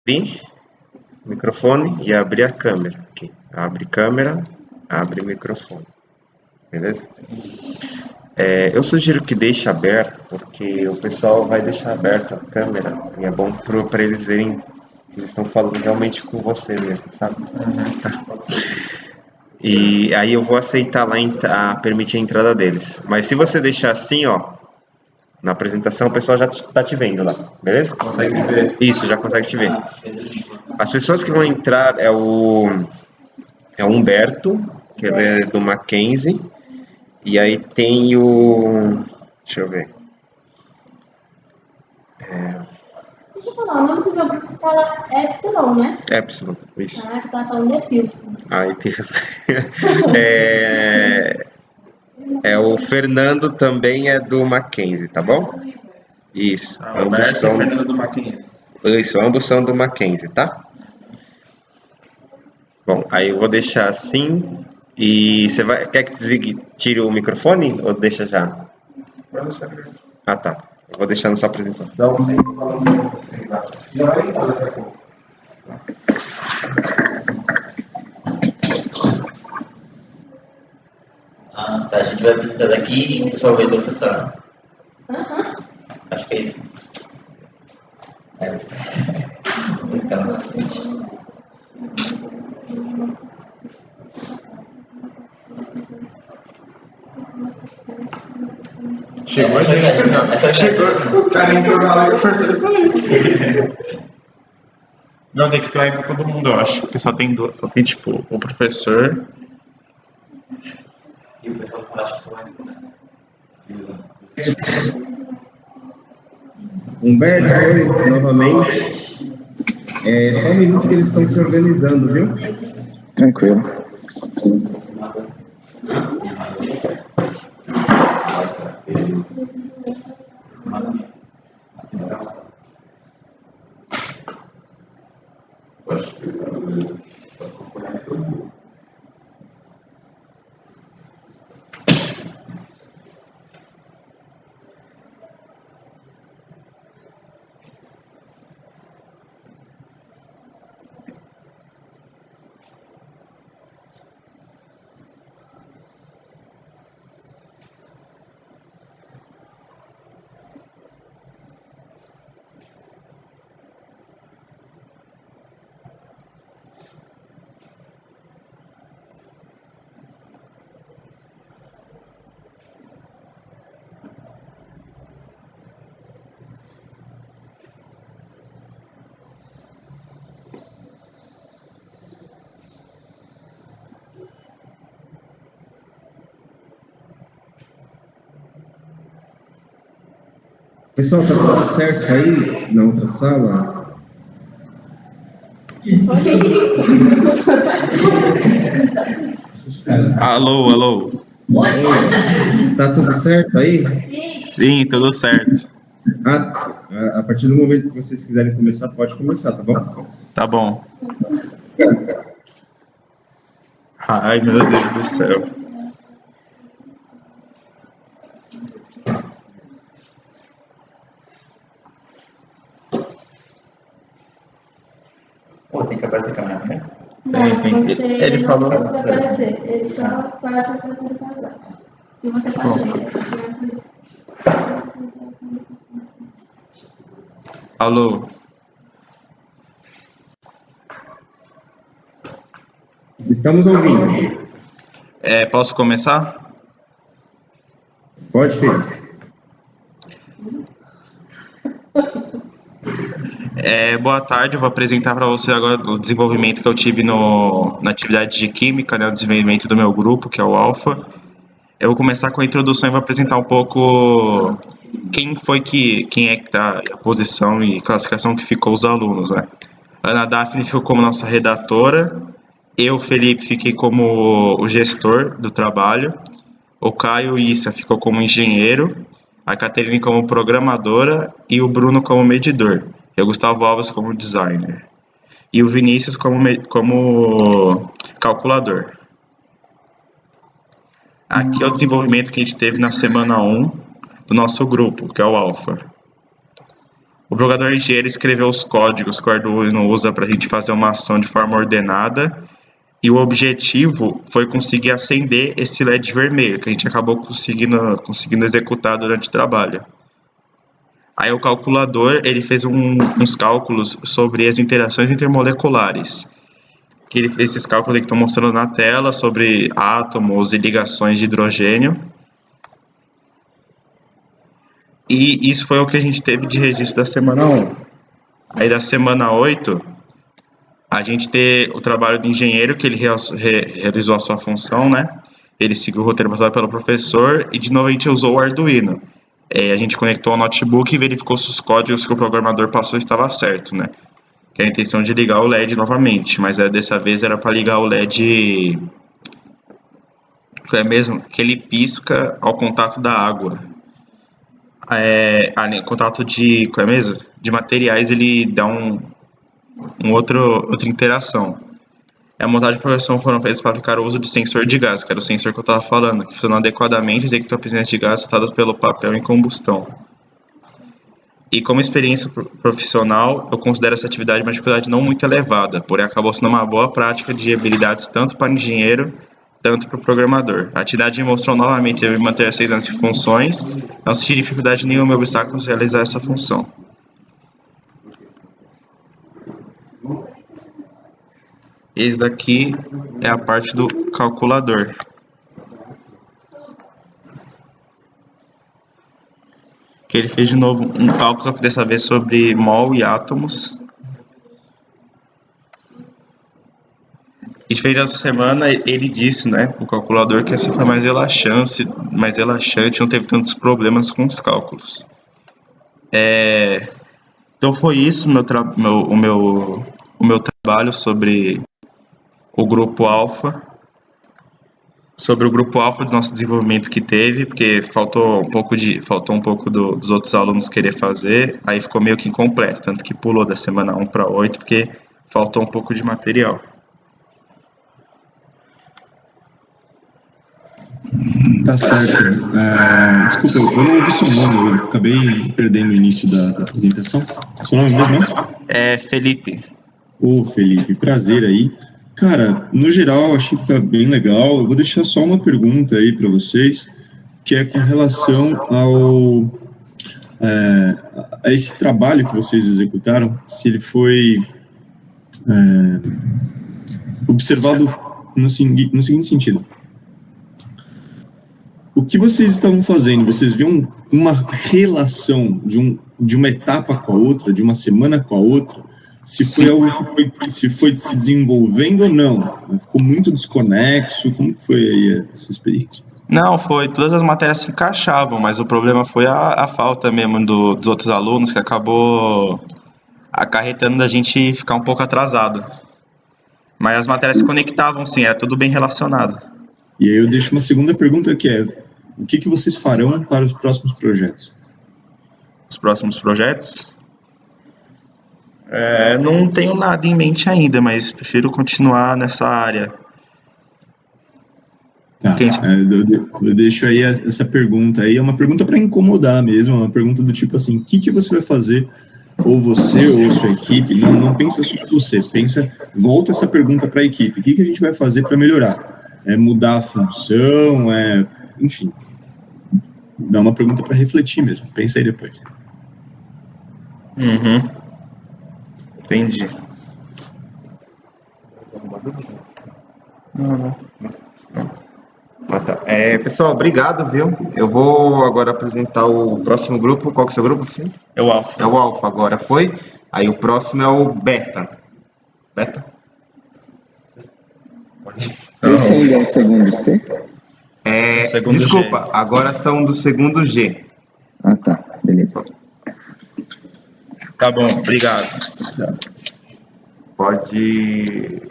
abrir o microfone e abrir a câmera. Aqui. Abre câmera, abre microfone. Beleza? Eu sugiro que deixe aberto, porque o pessoal vai deixar aberta a câmera e é bom para eles verem que eles estão falando realmente com você mesmo, sabe? E aí eu vou aceitar lá permitir a entrada deles. Mas se você deixar assim, ó, na apresentação o pessoal já tá te vendo lá, beleza? Consegue te ver? Isso, já consegue te ver. As pessoas que vão entrar é o Humberto, que ele é do Mackenzie, e aí tem o... Deixa eu ver. Deixa eu falar, o nome do meu grupo se fala Epsilon, né? Epsilon, isso. Ah, que tava falando de Epilson. Aí, o Fernando também é do Mackenzie, tá bom? Isso. Alberto e Fernando do Mackenzie. Isso, ambos são do Mackenzie, tá? Bom, aí eu vou deixar assim. E você quer que tire o microfone ou deixa já? Ah, tá. Eu vou deixar na sua apresentação. Já vai entrar daqui a pouco. Ah, tá. A gente vai apresentar daqui e o pessoal vai da outra sala. Acho que é isso. Então, Chegou a gente. Chegou. Os caras entrou na live first, eles saíram. Não, tem que explicar pra todo mundo, eu acho. Porque só tem duas. Só tem, tipo, o professor. e o pessoal acha que só vai. Humberto, oi, novamente. Só um minuto que eles estão se organizando, viu? Tranquilo. Pessoal, tá tudo certo aí na outra sala? Alô. Está tudo certo aí? Sim, tudo certo. A partir do momento que vocês quiserem começar, pode começar, tá bom? Tá bom. Ai, meu Deus do céu. Pô, tem que aparecer a câmera, né? Não, você Ele não falou. precisa aparecer. Ele só vai aparecer quando casar. E você pode ler. Alô. Estamos ouvindo. Posso começar? Pode, filho. Boa tarde, eu vou apresentar para você agora o desenvolvimento que eu tive na atividade de Química, né, o desenvolvimento do meu grupo, que é o Alpha. Eu vou começar com a introdução e vou apresentar um pouco quem é que tá, a posição e classificação que ficou os alunos, né? A Ana Daphne ficou como nossa redatora, eu, Felipe, fiquei como o gestor do trabalho, o Caio Issa ficou como engenheiro, a Caterine como programadora e o Bruno como medidor, e o Gustavo Alves como designer, e o Vinícius como calculador. Aqui é o desenvolvimento que a gente teve na semana 1 do nosso grupo, que é o Alpha. O programador engenheiro escreveu os códigos que o Arduino usa para a gente fazer uma ação de forma ordenada, e o objetivo foi conseguir acender esse LED vermelho, que a gente acabou conseguindo executar durante o trabalho. Aí o calculador, ele fez uns cálculos sobre as interações intermoleculares, que ele fez esses cálculos que estão mostrando na tela sobre átomos e ligações de hidrogênio. E isso foi o que a gente teve de registro da semana 1. Aí da semana 8, a gente tem o trabalho do engenheiro, que ele realizou a sua função, né? Ele seguiu o roteiro passado pelo professor, e de novo a gente usou o Arduino. A gente conectou ao notebook e verificou se os códigos que o programador passou estavam certos, né? Que é a intenção de ligar o LED novamente, mas dessa vez era para ligar o LED que ele pisca ao contato da água. Contato de materiais, ele dá outra interação. A montagem e programação foram feitas para aplicar o uso de sensor de gás, que era o sensor que eu estava falando, que funciona adequadamente e detecta a presença de gás soltado pelo papel em combustão. E como experiência profissional, eu considero essa atividade uma dificuldade não muito elevada, porém acabou sendo uma boa prática de habilidades tanto para o engenheiro, tanto para o programador. A atividade mostrou novamente eu manter as 6 anos de funções, não senti dificuldade nenhuma ou obstáculos em realizar essa função. Esse daqui é a parte do calculador. Que ele fez de novo um cálculo, dessa vez sobre mol e átomos. E fez essa semana, ele disse, né, o calculador, que assim foi mais relaxante, não teve tantos problemas com os cálculos. Então foi isso o meu trabalho sobre o grupo alfa, do nosso desenvolvimento que teve, porque faltou um pouco dos outros alunos querer fazer, aí ficou meio que incompleto, tanto que pulou da semana 1 para 8, porque faltou um pouco de material. Tá certo. Desculpa, eu não ouvi seu nome, eu acabei perdendo o início da apresentação. Seu nome mesmo, né? É Felipe. Ô, Felipe, prazer aí. Cara, no geral, achei que tá bem legal. Eu vou deixar só uma pergunta aí para vocês, que é com relação a esse trabalho que vocês executaram, se ele foi observado no seguinte sentido. O que vocês estavam fazendo? Vocês viam uma relação de uma etapa com a outra, de uma semana com a outra? Se foi algo que se desenvolvendo ou não? Ficou muito desconexo? Como que foi aí essa experiência? Não, todas as matérias se encaixavam, mas o problema foi a falta mesmo dos outros alunos, que acabou acarretando da gente ficar um pouco atrasado. Mas as matérias se conectavam, sim, era tudo bem relacionado. E aí eu deixo uma segunda pergunta, que é: o que vocês farão para os próximos projetos? Os próximos projetos? Não tenho nada em mente ainda, mas prefiro continuar nessa área. Tá, eu deixo aí essa pergunta aí, é uma pergunta para incomodar mesmo, é uma pergunta do tipo assim: o que você vai fazer, ou você ou sua equipe, não pensa só você, volta essa pergunta para a equipe: o que a gente vai fazer para melhorar? É mudar a função, enfim, dá uma pergunta para refletir mesmo, pensa aí depois. Entendi. Não. Tá. Pessoal, obrigado, viu? Eu vou agora apresentar o próximo grupo. Qual que é o seu grupo, filho? É o alfa. É o alfa, agora foi. Aí o próximo é o beta. Beta? Esse ainda é o segundo C? Segundo Desculpa, G. agora são do segundo G. Ah, tá. Beleza. Tá bom, obrigado. Pode.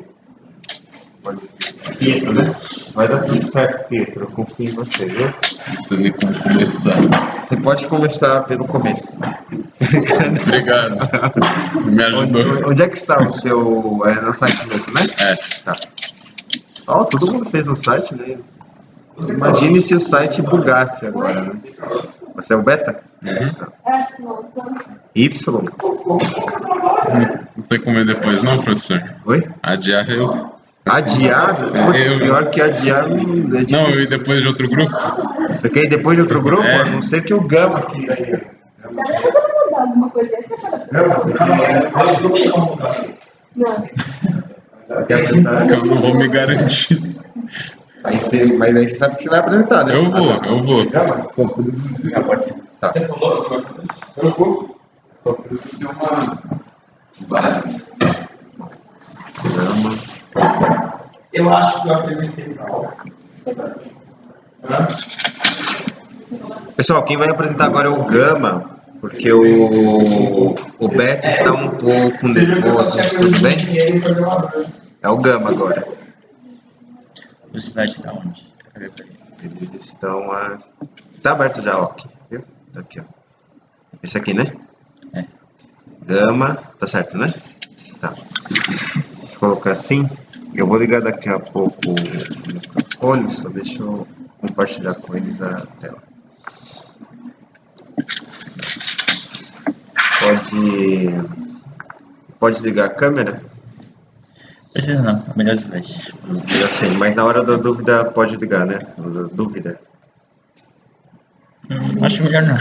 Pietro, né? Vai dar tudo certo, Pietro. Eu confio em você, viu? Você vê como começar. Você pode começar pelo começo. Obrigado. Me ajudou. Onde é que está o seu. É no site mesmo, né? Tá. Ó, todo mundo fez um site, né? Imagine se o site bugasse agora, né? Você é o beta? Y. Não tem como ver depois, não, professor? Oi? Adiar eu. Adiar? Putz, pior que adiar não é difícil. Não, eu ir depois de outro grupo? Você quer ir depois de outro grupo? É. A não ser que o Gama aqui. Gabriel, você vai mudar alguma coisa? Não. Quer apresentar? Eu não vou me garantir. Mas aí você sabe que você vai apresentar, né? Eu vou. Pode ser. Tá. Eu vou. Só preciso ter uma base. Gama. Eu acho que eu apresentei pra aula. Pessoal, quem vai apresentar agora é o Gama, porque o Beto está um pouco nervoso. Tudo bem? É o Gama agora. Velocidade está onde? Eles estão a... Tá aberto já, ó. Aqui, viu? Tá aqui, ó. Esse aqui, né? É. Gama. Tá certo, né? Tá. Vou colocar assim. Eu vou ligar daqui a pouco o microfone, só deixa eu compartilhar com eles a tela. Pode ligar a câmera? Precisa não, é melhor slide. Eu sei, mas na hora da dúvida pode ligar, né? Dúvida. Acho melhor não.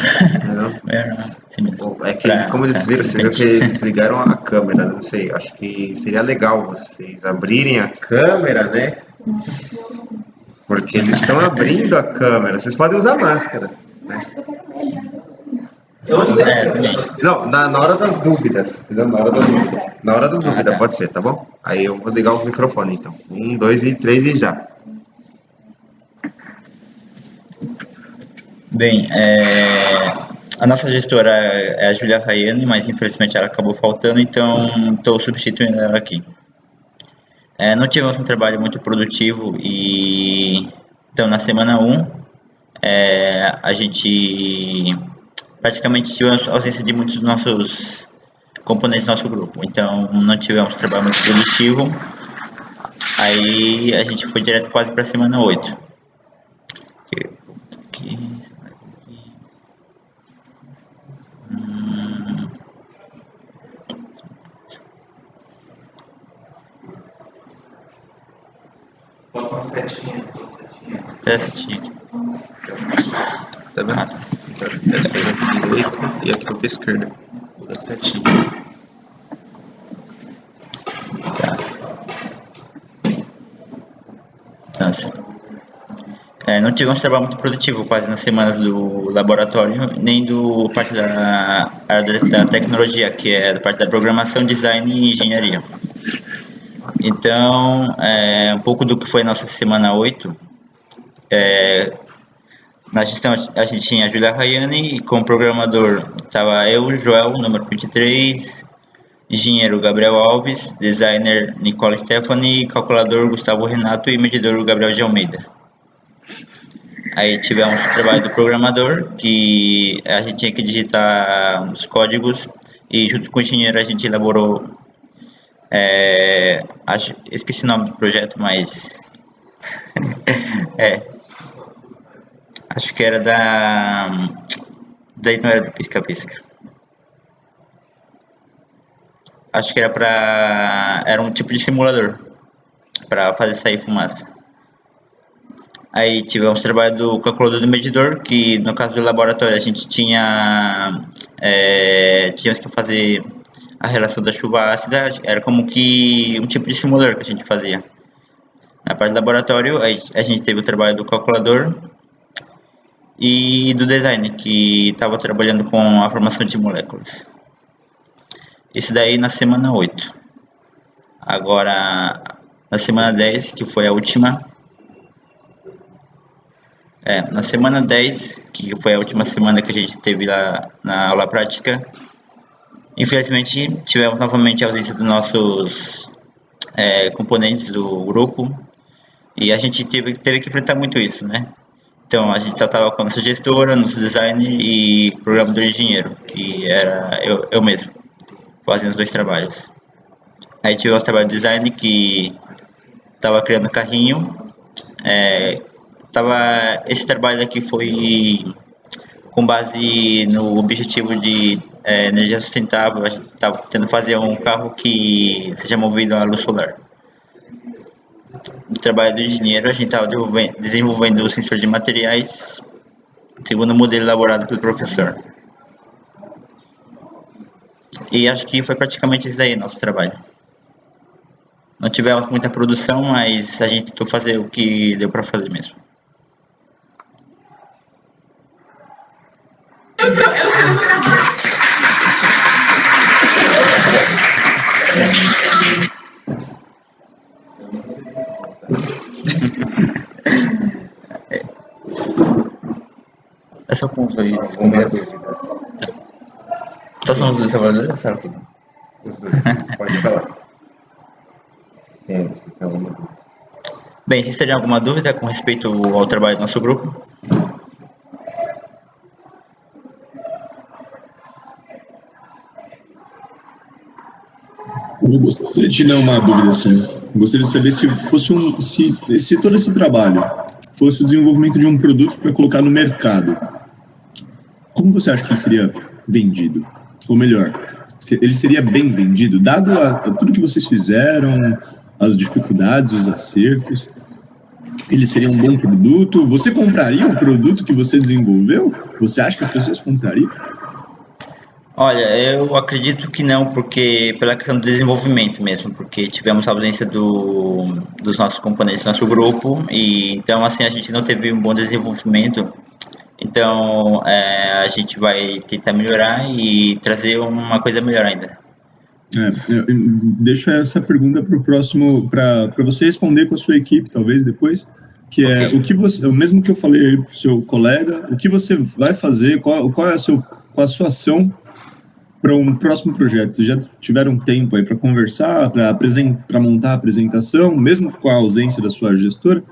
Não? Melhor não. Sim, mesmo. É que, como eles viram, você viu que eles ligaram a câmera, não sei, acho que seria legal vocês abrirem a câmera, né? Porque eles estão abrindo a câmera, vocês podem usar máscara. Né? Também. Não, na hora das dúvidas, entendeu? Na hora da dúvida. Na hora da dúvida, tá. pode ser, tá bom? Aí eu vou ligar o microfone, então. 1, 2 e 3 e já. Bem, a nossa gestora é a Julia Rayane, mas infelizmente ela acabou faltando, então estou substituindo ela aqui. Não tivemos um trabalho muito produtivo e então na semana 1 a gente praticamente tivemos ausência de muitos dos nossos componentes do nosso grupo, então não tivemos trabalho muito produtivo. Aí a gente foi direto quase para a semana 8. Bota uma setinha. Setinha. Tá vendo? Ah, tá. Essa foi pra direita e aqui pra esquerda. Vou dar setinha. Tá. Então, assim, não tivemos trabalho muito produtivo quase nas semanas do laboratório, nem do parte da área da tecnologia, que é da parte da programação, design e engenharia. Então, um pouco do que foi a nossa semana 8, na gestão a gente tinha a Julia Rayane e como programador estava eu, Joel, número 23, engenheiro Gabriel Alves, designer Nicole Stephanie, calculador Gustavo Renato e medidor Gabriel de Almeida. Aí tivemos o trabalho do programador, que a gente tinha que digitar os códigos e junto com o engenheiro a gente elaborou, esqueci o nome do projeto, mas acho que era daí não era do pisca-pisca. Acho que era um tipo de simulador para fazer sair fumaça. Aí tivemos o trabalho do calculador do medidor, que no caso do laboratório a gente tínhamos que fazer a relação da chuva ácida, era como que um tipo de simulador que a gente fazia. Na parte do laboratório a gente teve o trabalho do calculador e do design, que estava trabalhando com a formação de moléculas. Isso daí na semana 8. Agora, na semana 10, que foi a última... na semana 10, que foi a última semana que a gente teve lá na aula prática, infelizmente tivemos novamente a ausência dos nossos componentes do grupo e a gente teve que enfrentar muito isso, né? Então a gente só estava com a nossa gestora, nosso design e programador engenheiro, que era eu mesmo, fazendo os dois trabalhos. Aí tivemos o trabalho de design, que estava criando carrinho. Esse trabalho aqui foi com base no objetivo de energia sustentável. A gente estava tentando fazer um carro que seja movido à luz solar. No trabalho do engenheiro, a gente estava desenvolvendo o sensor de materiais segundo o modelo elaborado pelo professor. E acho que foi praticamente isso daí nosso trabalho. Não tivemos muita produção, mas a gente tentou fazer o que deu para fazer mesmo. É só com os dois. Só são os dois trabalhadores, certo? Pode falar. Sim, vocês têm alguma dúvida? Bem, vocês teriam alguma dúvida com respeito ao trabalho do nosso grupo? Eu gostaria de tirar uma dúvida assim. Eu gostaria de saber se fosse se todo esse trabalho fosse o desenvolvimento de um produto para colocar no mercado, como você acha que ele seria vendido? Ou melhor, ele seria bem vendido, dado a tudo que vocês fizeram, as dificuldades, os acertos? Ele seria um bom produto? Você compraria o produto que você desenvolveu? Você acha que as pessoas comprariam? Olha, eu acredito que não, porque pela questão do desenvolvimento mesmo, porque tivemos a ausência dos nossos componentes do nosso grupo, e então assim a gente não teve um bom desenvolvimento. Então a gente vai tentar melhorar e trazer uma coisa melhor ainda. Eu deixo essa pergunta para o próximo, para você responder com a sua equipe, talvez depois, que é Ok. o que você, o mesmo que eu falei para o seu colega, o que você vai fazer, qual é qual a sua ação para um próximo projeto? Vocês já tiveram tempo aí para conversar, para montar a apresentação, mesmo com a ausência da sua gestora?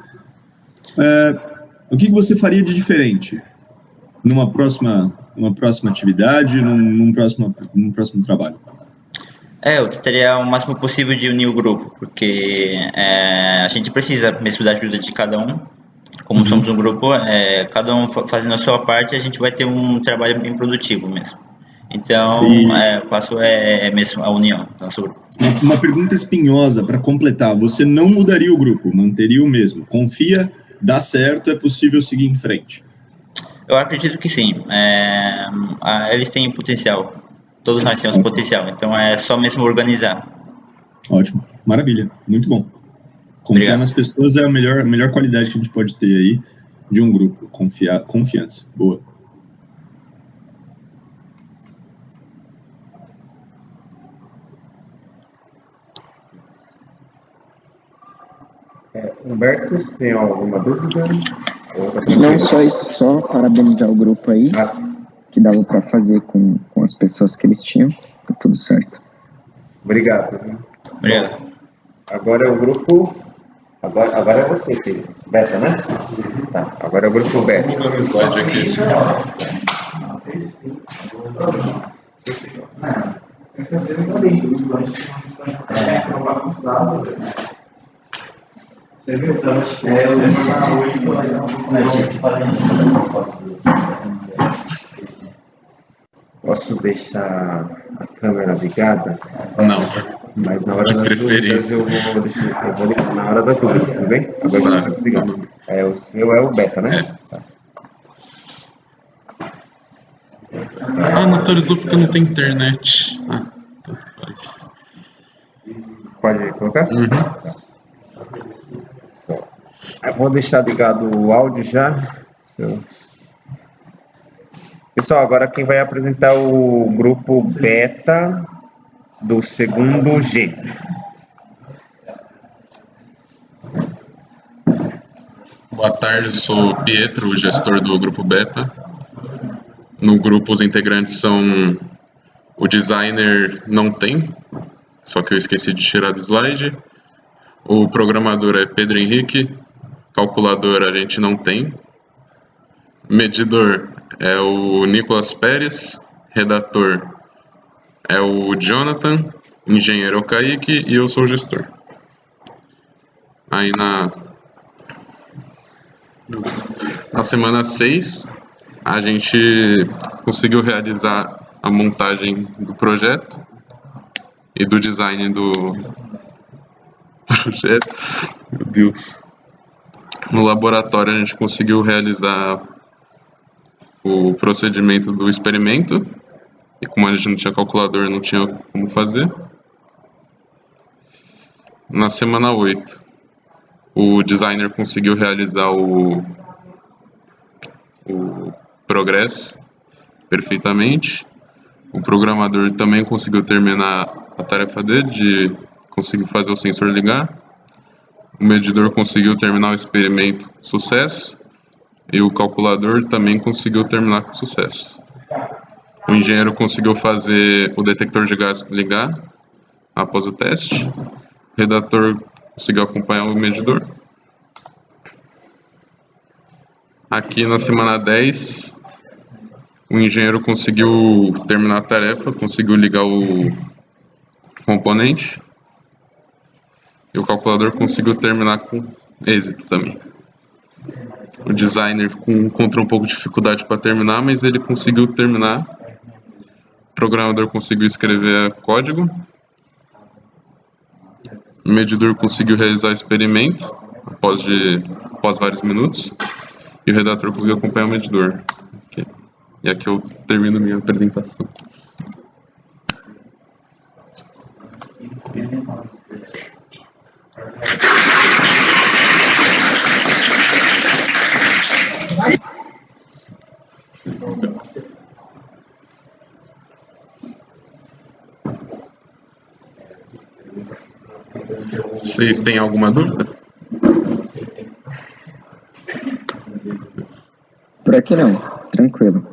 O que você faria de diferente numa próxima atividade, num próximo trabalho? Eu tentaria o máximo possível de unir o grupo, porque a gente precisa mesmo da ajuda de cada um. Como somos um grupo, cada um fazendo a sua parte, a gente vai ter um trabalho bem produtivo mesmo. Então, o passo é mesmo a união do nosso grupo. Uma pergunta espinhosa para completar. Você não mudaria o grupo, manteria o mesmo? Confia, dá certo, é possível seguir em frente? Eu acredito que sim. Eles têm potencial. Todos nós temos potencial. Então, é só mesmo organizar. Ótimo, maravilha, muito bom. Confiar Obrigado. nas pessoas é a melhor qualidade que a gente pode ter aí de um grupo. Confiança. Boa. Humberto, você tem alguma dúvida? Não, só isso, só parabenizar o grupo aí, que dava para fazer com as pessoas que eles tinham, tá tudo certo. Obrigado. Obrigado. Agora é o grupo. Agora é você, filho. Beta, né? Tá. Agora é o grupo Beta. Mudando o slide aqui. Posso deixar a câmera ligada? Não. Mas na hora De das preferência. dúvidas eu vou ligar na hora das dúvidas, tudo bem? Agora eu vou desligar. O seu é o Beta, né? Tá. Não atualizou porque não tem internet. Tanto faz. Pode colocar? Uhum. Só. Eu vou deixar ligado o áudio já. Pessoal, agora quem vai apresentar o grupo Beta do segundo G. Boa tarde, eu sou o Pietro, o gestor do grupo Beta. No grupo os integrantes são o designer não tem, só que eu esqueci de tirar do slide. O programador é Pedro Henrique, calculador a gente não tem. Medidor é o Nicolas Pérez, redator é o Jonathan, engenheiro é o Kaique e eu sou o gestor. Aí na semana 6, a gente conseguiu realizar a montagem do projeto e do design do projeto. Meu Deus. No laboratório a gente conseguiu realizar o procedimento do experimento e como a gente não tinha calculador, não tinha como fazer. Na semana 8, o designer conseguiu realizar o progresso perfeitamente. O programador também conseguiu terminar a tarefa dele de conseguir fazer o sensor ligar. O medidor conseguiu terminar o experimento com sucesso. E o calculador também conseguiu terminar com sucesso. O engenheiro conseguiu fazer o detector de gás ligar após o teste. O redator conseguiu acompanhar o medidor. Aqui na semana 10, o engenheiro conseguiu terminar a tarefa, conseguiu ligar o componente. E o calculador conseguiu terminar com êxito também. O designer encontrou um pouco de dificuldade para terminar, mas ele conseguiu terminar. O programador conseguiu escrever código. O medidor conseguiu realizar o experimento após vários minutos. E o redator conseguiu acompanhar o medidor. Okay. E aqui eu termino minha apresentação. Vocês têm alguma dúvida? Por aqui não, tranquilo.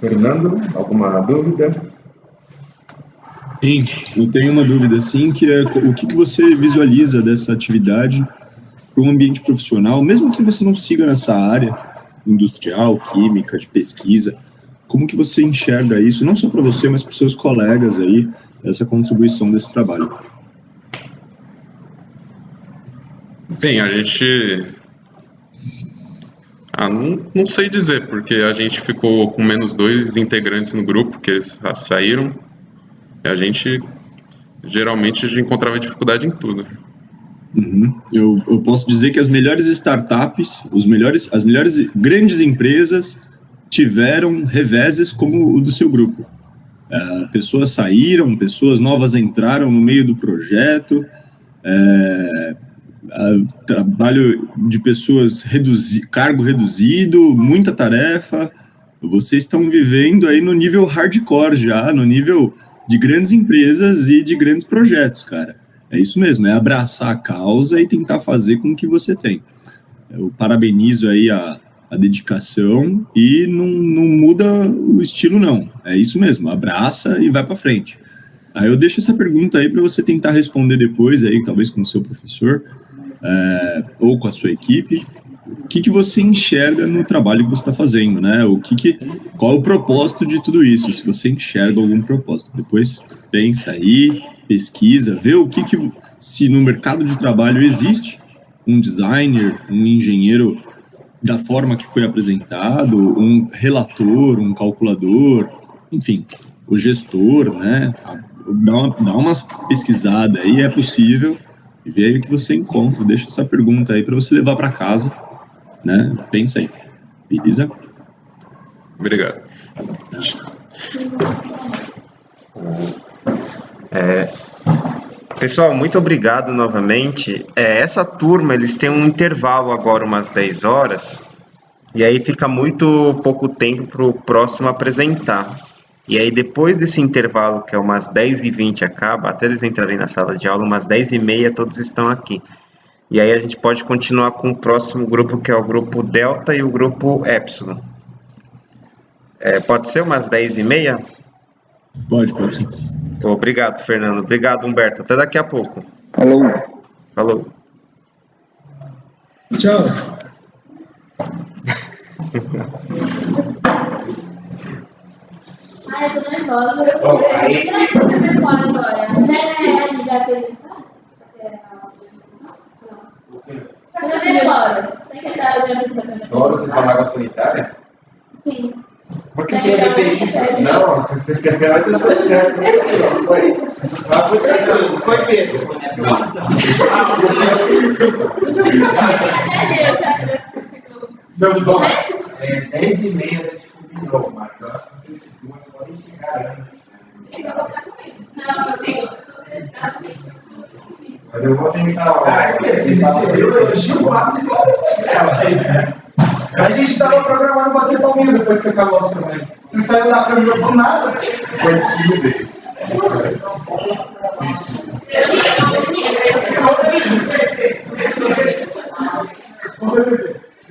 Fernando, alguma dúvida? Sim, eu tenho uma dúvida, sim, que é o que você visualiza dessa atividade para um ambiente profissional, mesmo que você não siga nessa área industrial, química, de pesquisa, como que você enxerga isso, não só para você, mas para os seus colegas aí, essa contribuição desse trabalho? Bem, a gente... não sei dizer, porque a gente ficou com menos 2 integrantes no grupo, que eles saíram. Geralmente, a gente encontrava dificuldade em tudo. Uhum. Eu posso dizer que as melhores startups, as melhores grandes empresas tiveram reveses como o do seu grupo. Pessoas saíram, pessoas novas entraram no meio do projeto, trabalho de pessoas, cargo reduzido, muita tarefa. Vocês estão vivendo aí no nível hardcore já, no nível de grandes empresas e de grandes projetos, cara. É isso mesmo, é abraçar a causa e tentar fazer com o que você tem. Eu parabenizo aí a dedicação e não muda o estilo, não. É isso mesmo, abraça e vai para frente. Aí eu deixo essa pergunta aí para você tentar responder depois, aí, talvez com o seu professor ou com a sua equipe. O que você enxerga no trabalho que você está fazendo, né? Qual é o propósito de tudo isso? Se você enxerga algum propósito. Depois pensa aí, pesquisa, vê se no mercado de trabalho existe um designer, um engenheiro da forma que foi apresentado, um relator, um calculador, enfim, o gestor, né? Dá uma pesquisada aí, é possível, e vê aí o que você encontra. Deixa essa pergunta aí para você levar para casa, né? Pensa aí. Beleza? Obrigado. Pessoal, muito obrigado novamente. Essa turma, eles têm um intervalo agora, umas 10 horas, e aí fica muito pouco tempo para o próximo apresentar. E aí, depois desse intervalo, que é umas 10h20 acaba, até eles entrarem na sala de aula, umas 10h30 todos estão aqui. E aí a gente pode continuar com o próximo grupo, que é o grupo Delta e o grupo Epsilon. Pode ser umas 10h30? Pode sim. Obrigado, Fernando. Obrigado, Humberto. Até daqui a pouco. Falou. Tchau. Eu tô nervosa. Será que você vai ver qual agora? Já apresentar? Você vê cloro. Secretário da apresentação. Cloro, você toma água sanitária? Sim. Por que você vai beber isso? Não, porque a pior pessoa que foi Pedro. Não, vamos. 10h30 a gente combinou, mas eu acho que vocês duas podem chegar antes. Não, eu sigo. Você acha que Mas eu vou tentar. Eu elogio o a gente estava programando bater palminha depois que acabou o semestre. Você saiu da câmera por nada. Foi tímidos.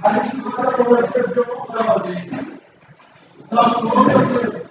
A gente não está conversando com o programa. Só que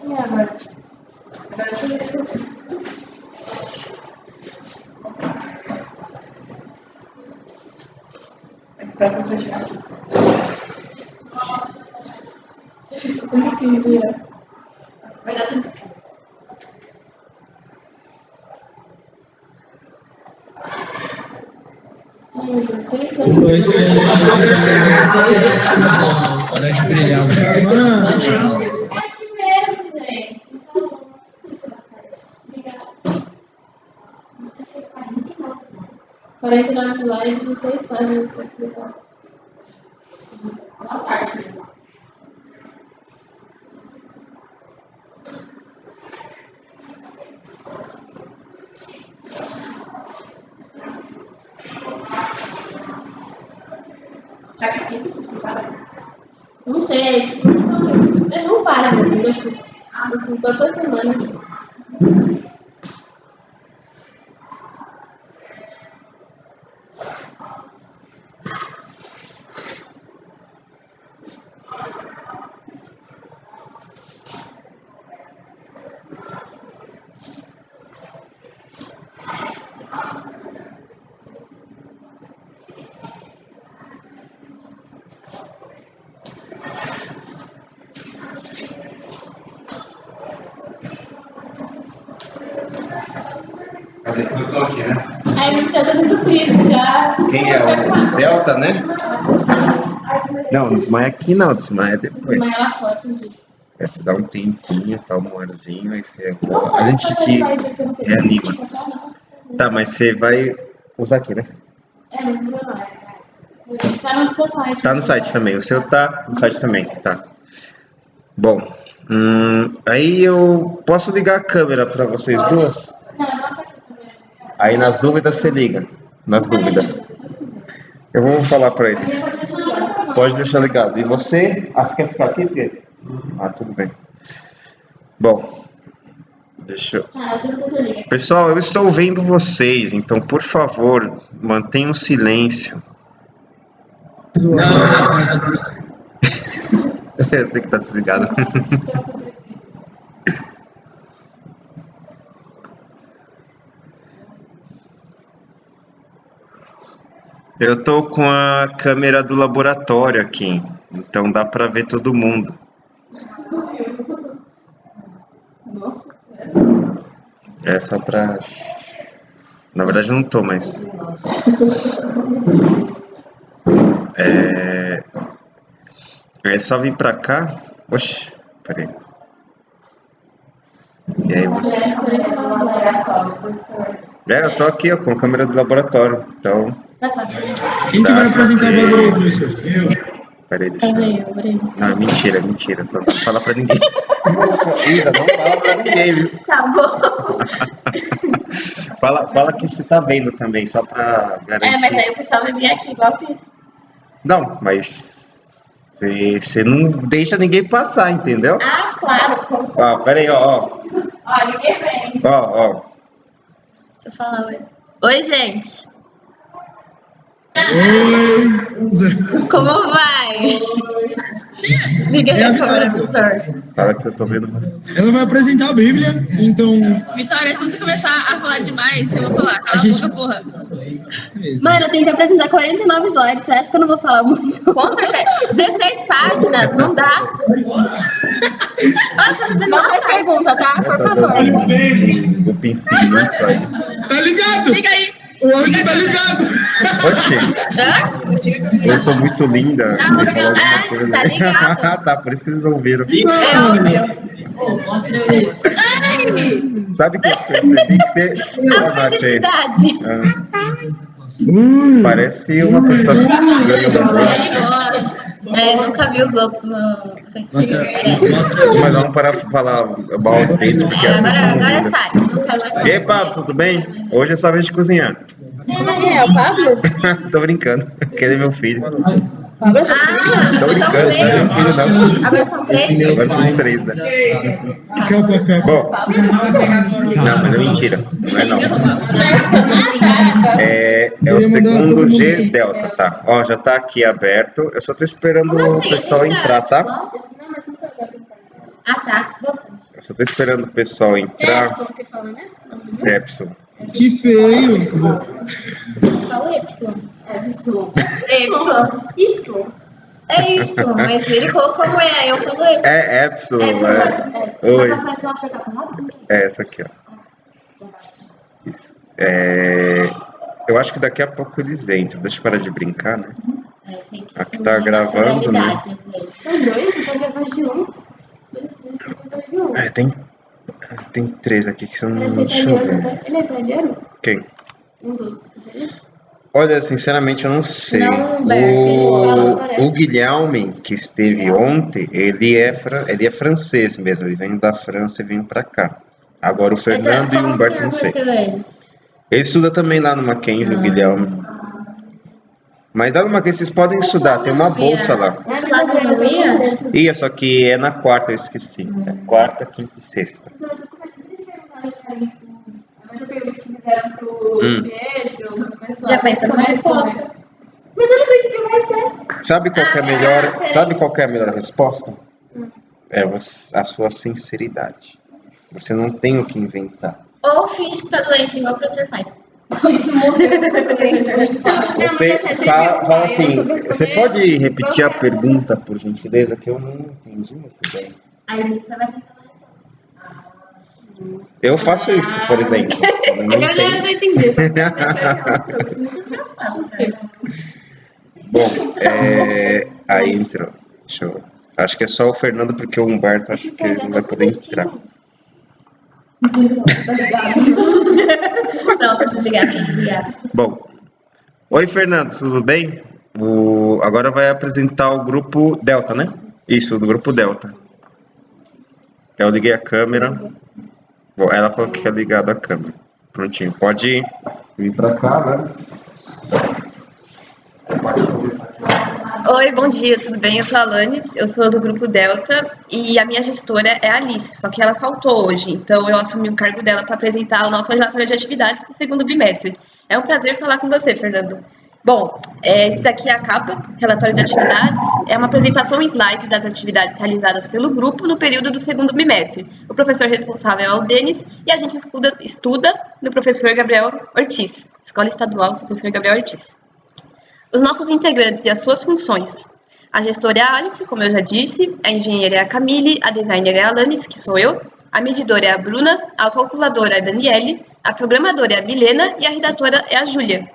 E agora? Agora você vê. Espero que você chegar. Muito que vira. Vai dar tudo certo. Ai, meu Deus, sempre Para de brilhar. aqui mesmo, gente. Obrigada. 49 slides e 6 páginas para explicar. Nossa arte mesmo. Tá aqui, não sei, esses são páginas, entendeu? Tipo, assim, todas as semanas. Cadê? Eu estou aqui, né? Aí me tá dando frio, já. Quem é o Delta, né? Não, desmaia aqui não, desmaia depois. Desmaia lá fora, entendi. Aí você dá um tempinho, toma um arzinho, aí você Vamos volta. A fazer gente essa que slide aqui, eu não sei se reanima. explica, tá? Não. Tá, mas você vai usar aqui, né? É, mas o seu não é. Tá no seu site. Tá no site também. O seu tá no site também, tá. Bom, aí eu posso ligar a câmera para vocês duas? Não, eu posso aqui também. Aí nas dúvidas você liga. Nas dúvidas. Se Deus quiser. Eu vou falar para eles. Pode deixar ligado. E você? Ah, você quer ficar aqui, Pedro? Ah, tudo bem. Bom, deixa eu... Tá, as dúvidas eu ligo. Pessoal, eu estou vendo vocês, então, por favor, mantenham silêncio. Eu sei que tá desligado. Eu tô com a câmera do laboratório aqui, então dá pra ver todo mundo. Nossa. É só pra... Na verdade eu não tô, mas... É só vir pra cá. Oxi, peraí. E aí você... 49 likes só. Eu tô aqui, ó, com a câmera do laboratório, então... Quem que vai apresentar o bagulho aí, professor? Peraí, deixa eu... Não, mentira, só não fala pra ninguém. Ainda não fala pra ninguém, viu? Tá bom. Fala que você tá vendo também, só pra garantir. Mas aí o pessoal vai vir aqui, igual eu fiz. Não, mas você não deixa ninguém passar, entendeu? Ah, claro. Ó, peraí, ó. Ó, ninguém vem. Ó. Deixa eu falar oi. Oi, gente. Oi! Como vai? Liga aí a câmera, professor. Fala que eu tô vendo você. Ela vai apresentar a Bíblia, então. Vitória, se você começar a falar demais, eu vou falar. Cala A gente- a boca, porra. Mano, eu tenho que apresentar 49 slides. Você acha que eu não vou falar muito? Com certeza. 16 páginas, não dá. Nossa, não faz pergunta, tá? Por favor. O pintinho, né? Tá ligado? Liga aí. O áudio tá ligado! Oxi, eu sou muito linda. Tá, Vou falar alguma coisa. tá ligado. Tá, por isso que eles ouviram. Sabe que eu percebi que você... A felicidade. Parece uma pessoa que ganhou um Ele gosta. Nunca vi os outros no Facebook. Mas vamos parar de falar mal deles, porque Agora sai. Não quero mais falar. E aí, Pablo, tudo bem? Hoje é sua vez de cozinhar. É o Pablo? Tô brincando, aquele é meu filho. Ah, Tô brincando, não é meu filho não. Agora são 3? Agora são 3, né? Bom, não, mas é mentira, não é não. É o segundo G Delta, tá? Ó, já tá aqui aberto, eu só tô esperando o pessoal entrar, tá? Ah, tá. Eu só tô esperando o pessoal entrar. Epsilon que fala, né? Epsilon. Que feio! Fala Epsilon. Y. É Y, mas ele colocou como é, eu falo Epsilon. É Epsilon, é. Oi. É essa aqui, ó. Isso. Eu acho que daqui a pouco eles entram. Deixa eu parar de brincar, né? Aqui tá gravando, né? São dois, você só gravou de um. Dois de um. Tem 3 aqui que são. Parece Deixa eu italiano, ver. tá? Ele é italiano? Quem? Um dos. Seria? Olha, sinceramente, eu não sei. Não, Humberto, ele fala, parece. O Guilherme, que esteve ontem, ele é francês mesmo. Ele vem da França e vem pra cá. Agora o Fernando e o Humberto, não sei. Ele estuda também lá no Mackenzie, o Guilherme. Mas lá no Mackenzie vocês podem estudar, tem uma bolsa lá. Lá você não ia? Ia, só que é na quarta, eu esqueci. É quarta, quinta e sexta. Como é que vocês perguntaram pra mim? Mas eu perguntei se fizeram pro Pedro, pro pessoal. Já pensando na resposta. Mas eu não sei o que vai ser. Sabe qual que é a melhor, sabe qual que é a melhor resposta? É a sua sinceridade. Você não tem o que inventar. Ou finge que tá doente, igual o professor faz. Você fala assim, você pode repetir a pergunta, por gentileza, que eu não entendi muito bem. Aí você vai pensar na resposta. Eu faço isso, por exemplo. Eu não Eu já entendo. entendi. Bom, aí entrou. Deixa eu... Acho que é só o Fernando, porque o Humberto acho que ele não vai poder entrar. Não, tá desligado, tá desligado. Bom, Oi, Fernando, tudo bem? Agora vai apresentar o grupo Delta, né? Isso, do grupo Delta. Eu liguei a câmera. Bom, ela falou que é ligado a câmera. Prontinho, pode vir para cá, né? Oi, bom dia, tudo bem? Eu sou a Alanis, eu sou do grupo Delta e a minha gestora é a Alice, só que ela faltou hoje, então eu assumi o cargo dela para apresentar o nosso relatório de atividades do segundo bimestre. É um prazer falar com você, Fernando. Bom, esse daqui é a capa, relatório de atividades, é uma apresentação em slides das atividades realizadas pelo grupo no período do segundo bimestre. O professor responsável é o Denis e a gente estuda no professor Gabriel Ortiz, Escola Estadual Professor Gabriel Ortiz. Os nossos integrantes e as suas funções. A gestora é a Alice, como eu já disse, a engenheira é a Camille, a designer é a Alanis, que sou eu, a medidora é a Bruna, a calculadora é a Daniele, a programadora é a Milena e a redatora é a Júlia.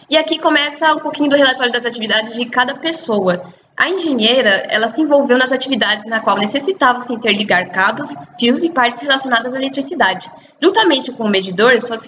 E aqui começa um pouquinho do relatório das atividades de cada pessoa. A engenheira, ela se envolveu nas atividades na qual necessitava se interligar cabos, fios e partes relacionadas à eletricidade. Juntamente com o medidor, suas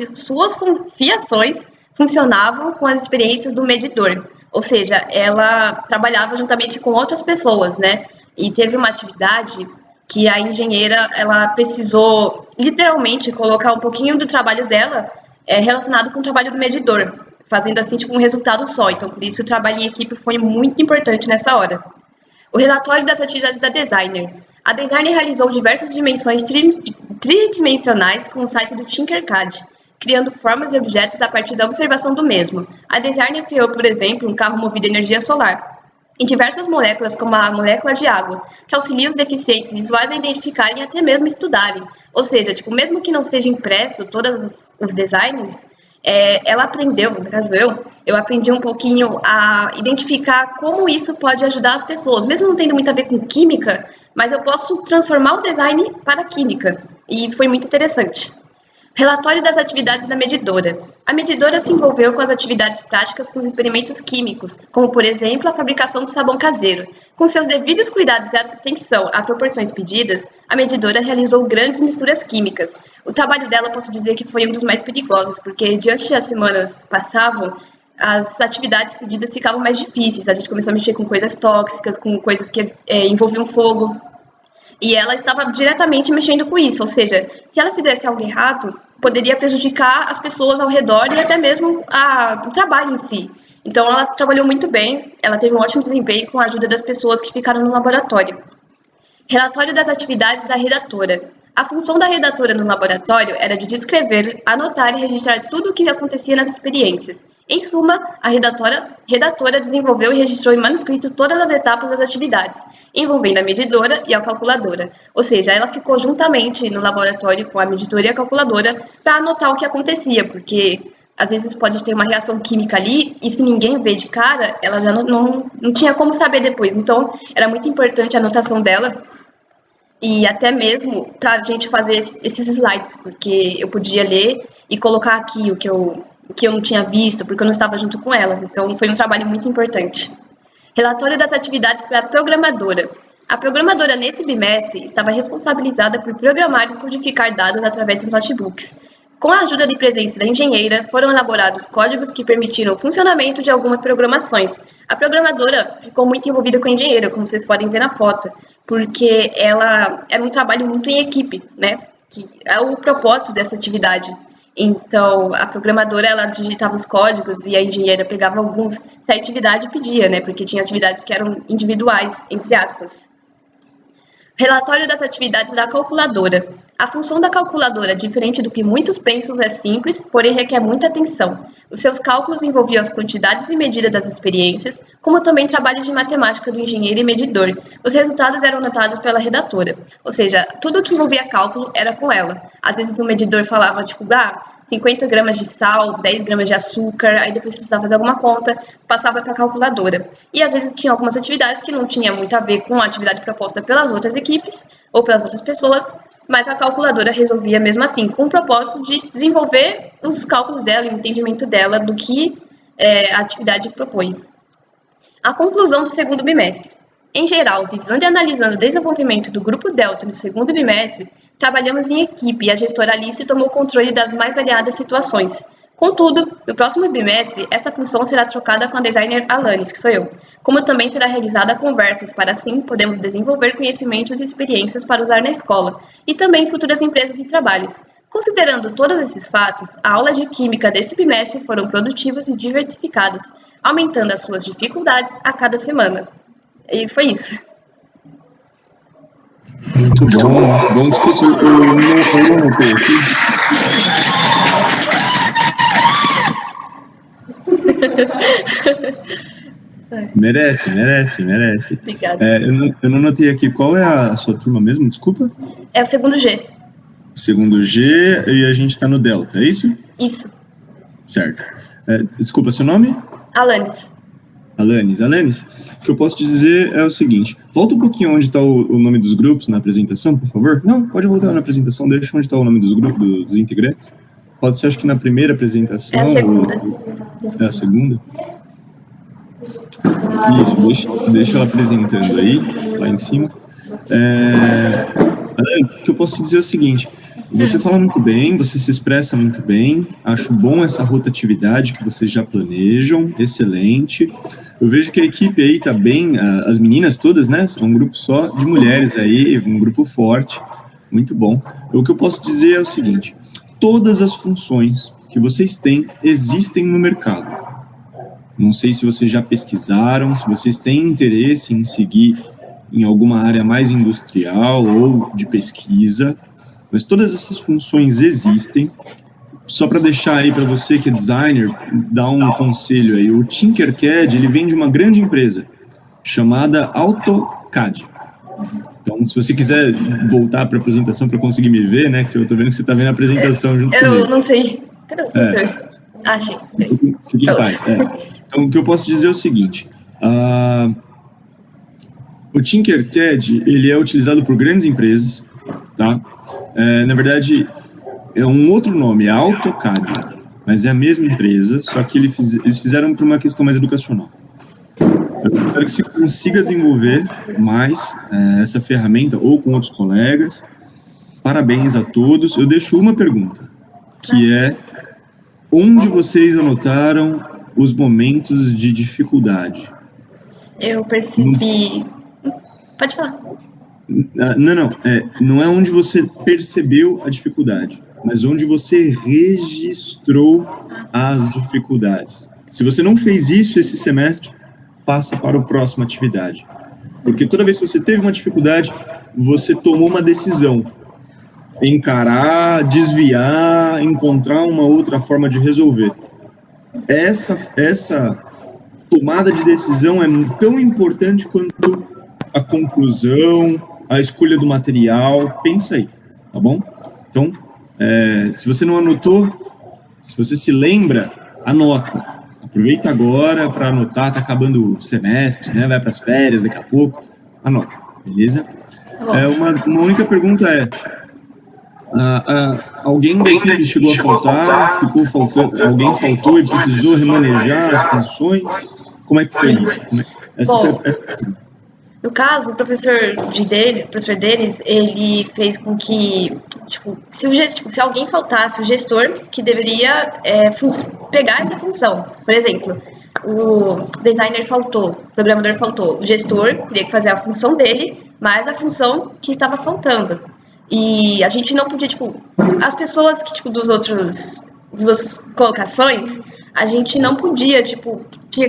fiações funcionavam com as experiências do medidor, ou seja, ela trabalhava juntamente com outras pessoas, né? E teve uma atividade que a engenheira, ela precisou literalmente colocar um pouquinho do trabalho dela relacionado com o trabalho do medidor, fazendo assim tipo um resultado só. Então, por isso o trabalho em equipe foi muito importante nessa hora. O relatório das atividades da designer. A designer realizou diversas dimensões tridimensionais com o site do Tinkercad, criando formas e objetos a partir da observação do mesmo. A designer criou, por exemplo, um carro movido a energia solar, em diversas moléculas, como a molécula de água, que auxilia os deficientes visuais a identificarem e até mesmo estudarem. Ou seja, tipo, mesmo que não seja impresso todos os designers, ela aprendeu, no caso eu aprendi um pouquinho a identificar como isso pode ajudar as pessoas, mesmo não tendo muito a ver com química, mas eu posso transformar o design para a química, e foi muito interessante. Relatório das atividades da medidora. A medidora se envolveu com as atividades práticas com os experimentos químicos, como, por exemplo, a fabricação do sabão caseiro. Com seus devidos cuidados e atenção a proporções pedidas, a medidora realizou grandes misturas químicas. O trabalho dela, posso dizer que foi um dos mais perigosos, porque diante as semanas passavam, as atividades pedidas ficavam mais difíceis. A gente começou a mexer com coisas tóxicas, com coisas que envolviam fogo. E ela estava diretamente mexendo com isso, ou seja, se ela fizesse algo errado, poderia prejudicar as pessoas ao redor e até mesmo o trabalho em si. Então, ela trabalhou muito bem, ela teve um ótimo desempenho com a ajuda das pessoas que ficaram no laboratório. Relatório das atividades da redatora. A função da redatora no laboratório era de descrever, anotar e registrar tudo o que acontecia nas experiências. Em suma, a redatora desenvolveu e registrou em manuscrito todas as etapas das atividades, envolvendo a medidora e a calculadora. Ou seja, ela ficou juntamente no laboratório com a medidora e a calculadora para anotar o que acontecia, porque às vezes pode ter uma reação química ali e se ninguém vê de cara, ela já não tinha como saber depois. Então, era muito importante a anotação dela e até mesmo para a gente fazer esses slides, porque eu podia ler e colocar aqui o que eu não tinha visto, porque eu não estava junto com elas. Então, foi um trabalho muito importante. Relatório das atividades para a programadora. A programadora, nesse bimestre, estava responsabilizada por programar e codificar dados através dos notebooks. Com a ajuda de presença da engenheira, foram elaborados códigos que permitiram o funcionamento de algumas programações. A programadora ficou muito envolvida com a engenheira, como vocês podem ver na foto, porque ela era um trabalho muito em equipe, né? Que é o propósito dessa atividade. Então, a programadora, ela digitava os códigos e a engenheira pegava alguns se a atividade pedia, né? Porque tinha atividades que eram individuais, entre aspas. Relatório das atividades da calculadora. A função da calculadora, diferente do que muitos pensam, é simples, porém requer muita atenção. Os seus cálculos envolviam as quantidades e medida das experiências, como também trabalho de matemática do engenheiro e medidor. Os resultados eram anotados pela redatora, ou seja, tudo que envolvia cálculo era com ela. Às vezes o medidor falava, tipo, 50 gramas de sal, 10 gramas de açúcar, aí depois precisava fazer alguma conta, passava para a calculadora. E às vezes tinha algumas atividades que não tinha muito a ver com a atividade proposta pelas outras equipes ou pelas outras pessoas, mas a calculadora resolvia mesmo assim, com o propósito de desenvolver os cálculos dela e o entendimento dela do que a atividade propõe. A conclusão do segundo bimestre. Em geral, visando e analisando o desenvolvimento do grupo Delta no segundo bimestre, trabalhamos em equipe e a gestora Alice tomou controle das mais variadas situações. Contudo, no próximo bimestre, esta função será trocada com a designer Alanis, que sou eu, como também será realizada conversas para assim podemos desenvolver conhecimentos e experiências para usar na escola e também em futuras empresas e trabalhos. Considerando todos esses fatos, a aula de química desse bimestre foram produtivas e diversificadas, aumentando as suas dificuldades a cada semana. E foi isso. Muito bom, muito bom. Desculpa, eu não anotei aqui. Merece. Obrigada. Eu não anotei aqui. Qual é a sua turma mesmo? Desculpa. É o segundo G. Segundo G e a gente tá no Delta, é isso? Isso. Certo. Desculpa, seu nome? Alanis. Alanis, o que eu posso te dizer é o seguinte, volta um pouquinho onde está o nome dos grupos na apresentação, por favor. Não, pode voltar na apresentação, deixa onde está o nome dos grupos, dos integrantes. Pode ser, acho que na primeira apresentação. É a segunda. É a segunda? Isso, deixa ela apresentando aí, lá em cima. Alanis, o que eu posso te dizer é o seguinte, você fala muito bem, você se expressa muito bem, acho bom essa rotatividade que vocês já planejam, excelente. Eu vejo que a equipe aí tá bem, as meninas todas, né, são um grupo só de mulheres aí, um grupo forte, muito bom. O que eu posso dizer é o seguinte, todas as funções que vocês têm existem no mercado. Não sei se vocês já pesquisaram, se vocês têm interesse em seguir em alguma área mais industrial ou de pesquisa, mas todas essas funções existem. Só para deixar aí para você que é designer, dar um conselho aí, o Tinkercad, ele vem de uma grande empresa chamada AutoCAD. Então, se você quiser voltar para a apresentação para conseguir me ver, né, que eu estou vendo que você está vendo a apresentação junto comigo. Eu não sei. Cadê o professor? Achei. Fique em paz. Então, o que eu posso dizer é o seguinte, o Tinkercad, ele é utilizado por grandes empresas, tá? Na verdade, é um outro nome, é AutoCAD, mas é a mesma empresa, só que eles fizeram por uma questão mais educacional. Eu espero que você consiga desenvolver mais essa ferramenta, ou com outros colegas. Parabéns a todos. Eu deixo uma pergunta, que é, onde vocês anotaram os momentos de dificuldade? Eu percebi... Pode falar. Não é onde você percebeu a dificuldade, mas onde você registrou as dificuldades. Se você não fez isso esse semestre, passa para a próxima atividade. Porque toda vez que você teve uma dificuldade, você tomou uma decisão. Encarar, desviar, encontrar uma outra forma de resolver. Essa tomada de decisão é tão importante quanto a conclusão, a escolha do material. Pensa aí, tá bom? Então, se você não anotou, se você se lembra, anota. Aproveita agora para anotar, tá acabando o semestre, né? Vai para as férias daqui a pouco. Anota, beleza? Uma única pergunta alguém daqui chegou a faltar, ficou faltando, alguém faltou e precisou remanejar as funções? Como é que foi isso? Essa no caso, o professor deles, ele fez com que, se alguém faltasse, o gestor que deveria pegar essa função. Por exemplo, o designer faltou, o programador faltou, o gestor teria que fazer a função dele, mais a função que estava faltando. E a gente não podia, as pessoas que, das outras colocações, a gente não podia,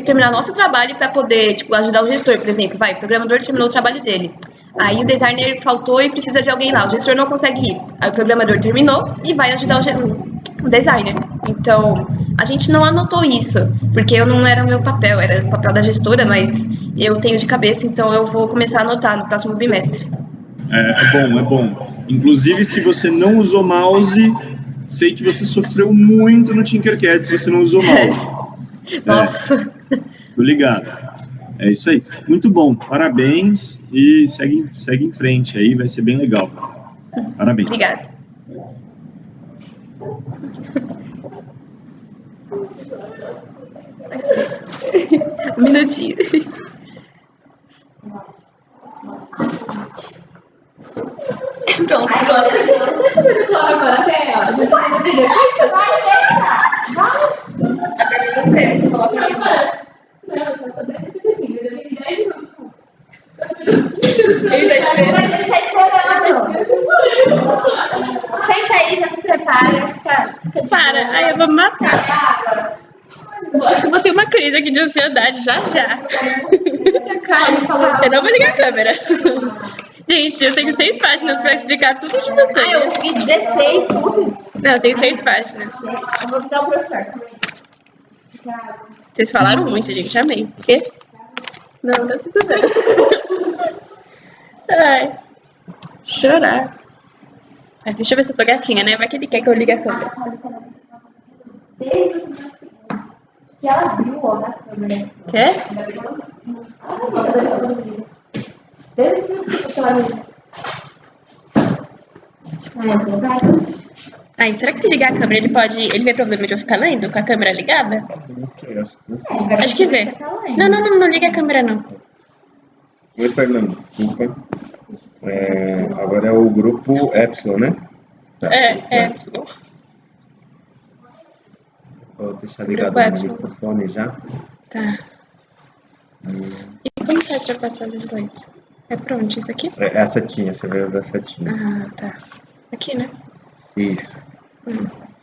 terminar nosso trabalho para poder, ajudar o gestor, por exemplo. O programador terminou o trabalho dele. Aí o designer faltou e precisa de alguém lá. O gestor não consegue ir. Aí o programador terminou e vai ajudar o designer. Então, a gente não anotou isso, porque não era o meu papel, era o papel da gestora, mas eu tenho de cabeça, então eu vou começar a anotar no próximo bimestre. É bom. Inclusive, se você não usou mouse, sei que você sofreu muito no Tinkercad se você não usou mouse. Nossa. Tô ligado. É isso aí. Muito bom. Parabéns e segue em frente aí, vai ser bem legal. Parabéns. Obrigada. Um minutinho. Pronto, agora. Você segura agora até a hora. Vai, Não, só 10h55, ainda tem 10 minutos. Ele tá esperando. Senta aí, já se prepara. Para, aí eu vou me matar. Acho que eu vou ter uma crise aqui de ansiedade já. Eu não vou ligar a câmera. Gente, eu tenho 6 páginas pra explicar tudo de vocês. Eu vi 16, tudo. Não, eu tenho 6 páginas. Eu vou dar o professor. Vocês falaram muito, gente. Amei. O quê? Não, tá tudo bem. Ai. Chorar. Ai, deixa eu ver se eu tô gatinha, né? Vai que ele quer que eu ligue a câmera. Desde o primeiro segundo que ela viu, ó, na câmera. Quer? Desde o primeiro segundo que ela viu. Ai, será que se ligar a câmera ele vê problema de eu ficar lendo com a câmera ligada? Não sei, acho que não sei. Acho que vê. Não liga a câmera não. Oi, Fernando, desculpa. Agora é o grupo Epsilon, né? Tá. Epsilon. Vou deixar ligado Grupo no Epsilon. microfone já. Tá. E como faz pra passar os slides? É pra onde? Isso aqui? É a setinha, você vai usar a setinha. Ah, tá. Aqui, né? Isso.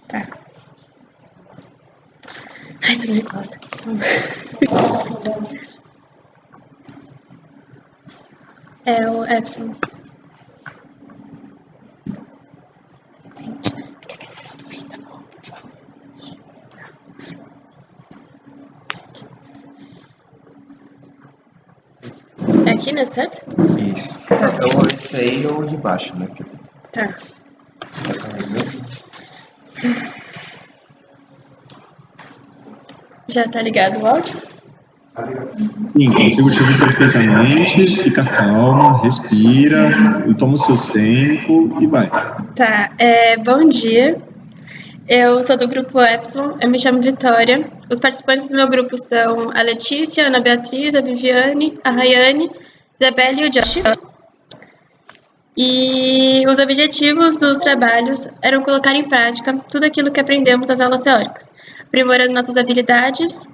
Tá. Ai, tô nervosa. É o Epsilon. É aqui, né, certo? Isso. É o esse aí ou de baixo, né? Tá. Já tá ligado o áudio? Sim, consigo te ouvir perfeitamente. Fica calma, respira, toma o seu tempo e vai. Tá. Bom dia. Eu sou do grupo Epsilon, eu me chamo Vitória. Os participantes do meu grupo são a Letícia, a Ana Beatriz, a Viviane, a Rayane, Isabelle e o Josh. E os objetivos dos trabalhos eram colocar em prática tudo aquilo que aprendemos nas aulas teóricas, aprimorando nossas habilidades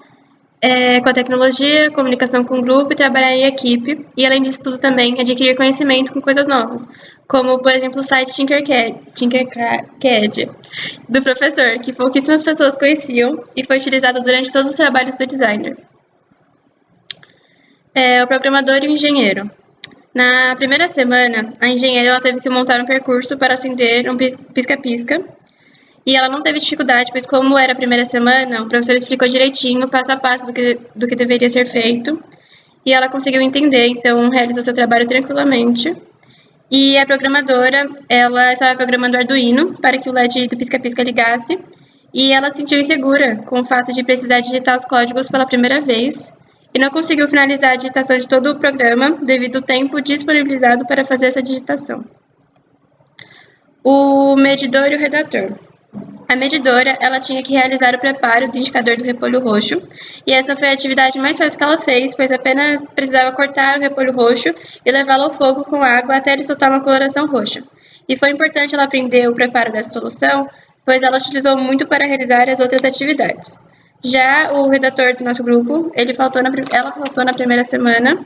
com a tecnologia, comunicação com o grupo e trabalhar em equipe, e além disso tudo também adquirir conhecimento com coisas novas, como por exemplo o site Tinkercad do professor, que pouquíssimas pessoas conheciam e foi utilizado durante todos os trabalhos do designer. O programador e o engenheiro. Na primeira semana, a engenheira ela teve que montar um percurso para acender um pisca-pisca. E ela não teve dificuldade, pois como era a primeira semana, o professor explicou direitinho, passo a passo, do que deveria ser feito. E ela conseguiu entender, então realizou seu trabalho tranquilamente. E a programadora, ela estava programando o Arduino para que o LED do pisca-pisca ligasse. E ela se sentiu insegura com o fato de precisar digitar os códigos pela primeira vez. E não conseguiu finalizar a digitação de todo o programa devido ao tempo disponibilizado para fazer essa digitação. O medidor e o redator. A medidora, ela tinha que realizar o preparo do indicador do repolho roxo, e essa foi a atividade mais fácil que ela fez, pois apenas precisava cortar o repolho roxo e levá-lo ao fogo com água até ele soltar uma coloração roxa. E foi importante ela aprender o preparo dessa solução, pois ela utilizou muito para realizar as outras atividades. Já o redator do nosso grupo, ela faltou na primeira semana,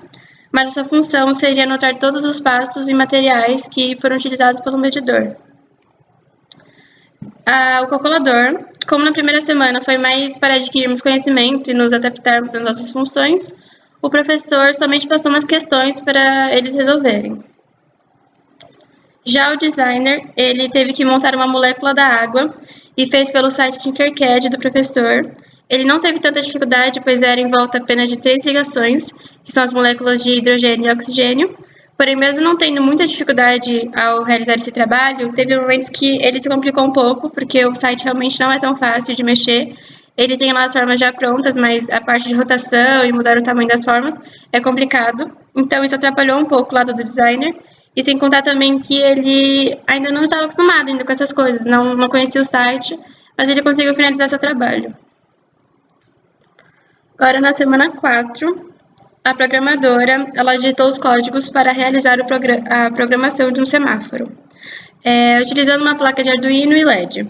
mas a sua função seria anotar todos os passos e materiais que foram utilizados pelo medidor. O calculador, como na primeira semana foi mais para adquirirmos conhecimento e nos adaptarmos às nossas funções, o professor somente passou umas questões para eles resolverem. Já o designer, ele teve que montar uma molécula da água e fez pelo site Tinkercad do professor. Ele não teve tanta dificuldade, pois era em volta apenas de 3 ligações, que são as moléculas de hidrogênio e oxigênio. Porém, mesmo não tendo muita dificuldade ao realizar esse trabalho, teve momentos que ele se complicou um pouco, porque o site realmente não é tão fácil de mexer. Ele tem lá as formas já prontas, mas a parte de rotação e mudar o tamanho das formas é complicado. Então, isso atrapalhou um pouco o lado do designer. E sem contar também que ele ainda não estava acostumado ainda com essas coisas, não conhecia o site, mas ele conseguiu finalizar seu trabalho. Agora, na semana 4... a programadora, ela digitou os códigos para realizar a programação de um semáforo, utilizando uma placa de Arduino e LED.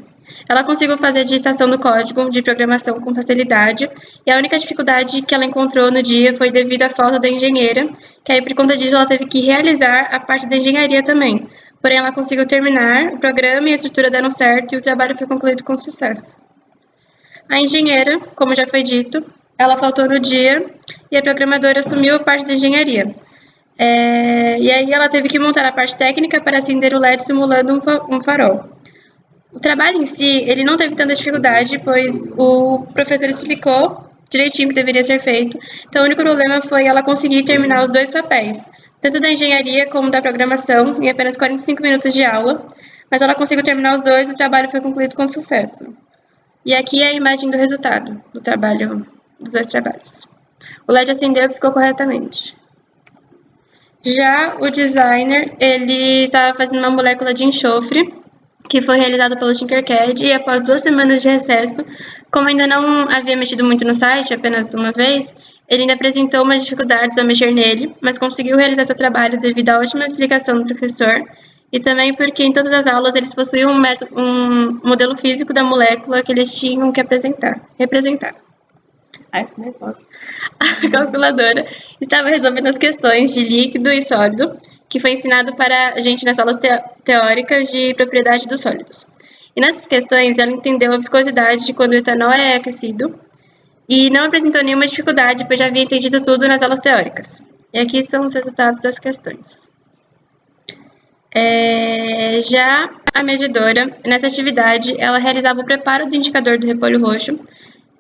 ela conseguiu fazer a digitação do código de programação com facilidade, e a única dificuldade que ela encontrou no dia foi devido à falta da engenheira, que aí por conta disso ela teve que realizar a parte da engenharia também. Porém, ela conseguiu terminar, o programa e a estrutura deram certo e o trabalho foi concluído com sucesso. A engenheira, como já foi dito, ela faltou no dia e a programadora assumiu a parte da engenharia. E aí ela teve que montar a parte técnica para acender o LED simulando um farol. O trabalho em si, ele não teve tanta dificuldade, pois o professor explicou direitinho o que deveria ser feito. Então, o único problema foi ela conseguir terminar os 2 papéis, tanto da engenharia como da programação, em apenas 45 minutos de aula. Mas ela conseguiu terminar os 2 e o trabalho foi concluído com sucesso. E aqui é a imagem do resultado do trabalho, dos 2 trabalhos. O LED acendeu e piscou corretamente. Já o designer, ele estava fazendo uma molécula de enxofre, que foi realizado pelo Tinkercad, e após 2 semanas de recesso, como ainda não havia mexido muito no site, apenas uma vez, ele ainda apresentou umas dificuldades ao mexer nele, mas conseguiu realizar seu trabalho devido à ótima explicação do professor, e também porque em todas as aulas eles possuíam um modelo físico da molécula que eles tinham que representar. Ai, fico nervosa. A calculadora estava resolvendo as questões de líquido e sólido, que foi ensinado para a gente nas aulas teóricas de propriedade dos sólidos. E nessas questões, ela entendeu a viscosidade de quando o etanol é aquecido e não apresentou nenhuma dificuldade, pois já havia entendido tudo nas aulas teóricas. E aqui são os resultados das questões. Já a medidora, nessa atividade, ela realizava o preparo do indicador do repolho roxo,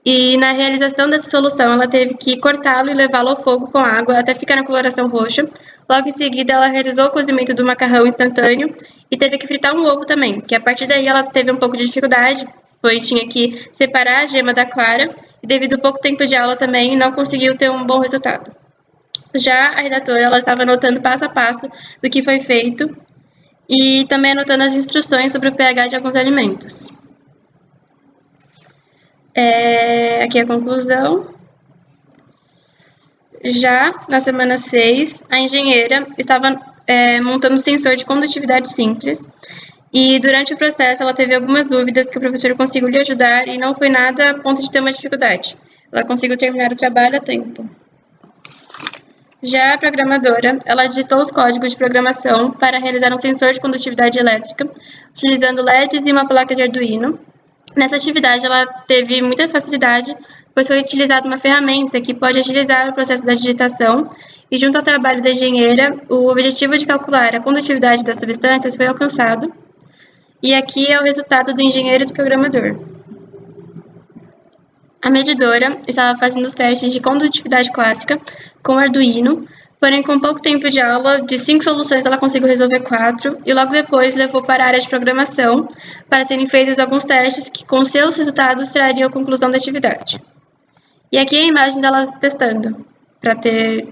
e na realização dessa solução, ela teve que cortá-lo e levá-lo ao fogo com água até ficar na coloração roxa. Logo em seguida, ela realizou o cozimento do macarrão instantâneo e teve que fritar um ovo também, que a partir daí ela teve um pouco de dificuldade, pois tinha que separar a gema da clara e devido ao pouco tempo de aula também, não conseguiu ter um bom resultado. Já a redatora, ela estava anotando passo a passo do que foi feito e também anotando as instruções sobre o pH de alguns alimentos. Aqui é a conclusão. Já na semana 6, a engenheira estava montando um sensor de condutividade simples e durante o processo ela teve algumas dúvidas que o professor conseguiu lhe ajudar e não foi nada a ponto de ter uma dificuldade. Ela conseguiu terminar o trabalho a tempo. Já a programadora, ela digitou os códigos de programação para realizar um sensor de condutividade elétrica, utilizando LEDs e uma placa de Arduino. Nessa atividade, ela teve muita facilidade, pois foi utilizada uma ferramenta que pode agilizar o processo da digitação, e junto ao trabalho da engenheira, o objetivo de calcular a condutividade das substâncias foi alcançado. E aqui é o resultado do engenheiro e do programador. A medidora estava fazendo os testes de condutividade clássica com Arduino, porém com pouco tempo de aula, de 5 soluções ela conseguiu resolver 4 e logo depois levou para a área de programação para serem feitos alguns testes que com seus resultados trariam a conclusão da atividade. E aqui é a imagem delas testando, para ter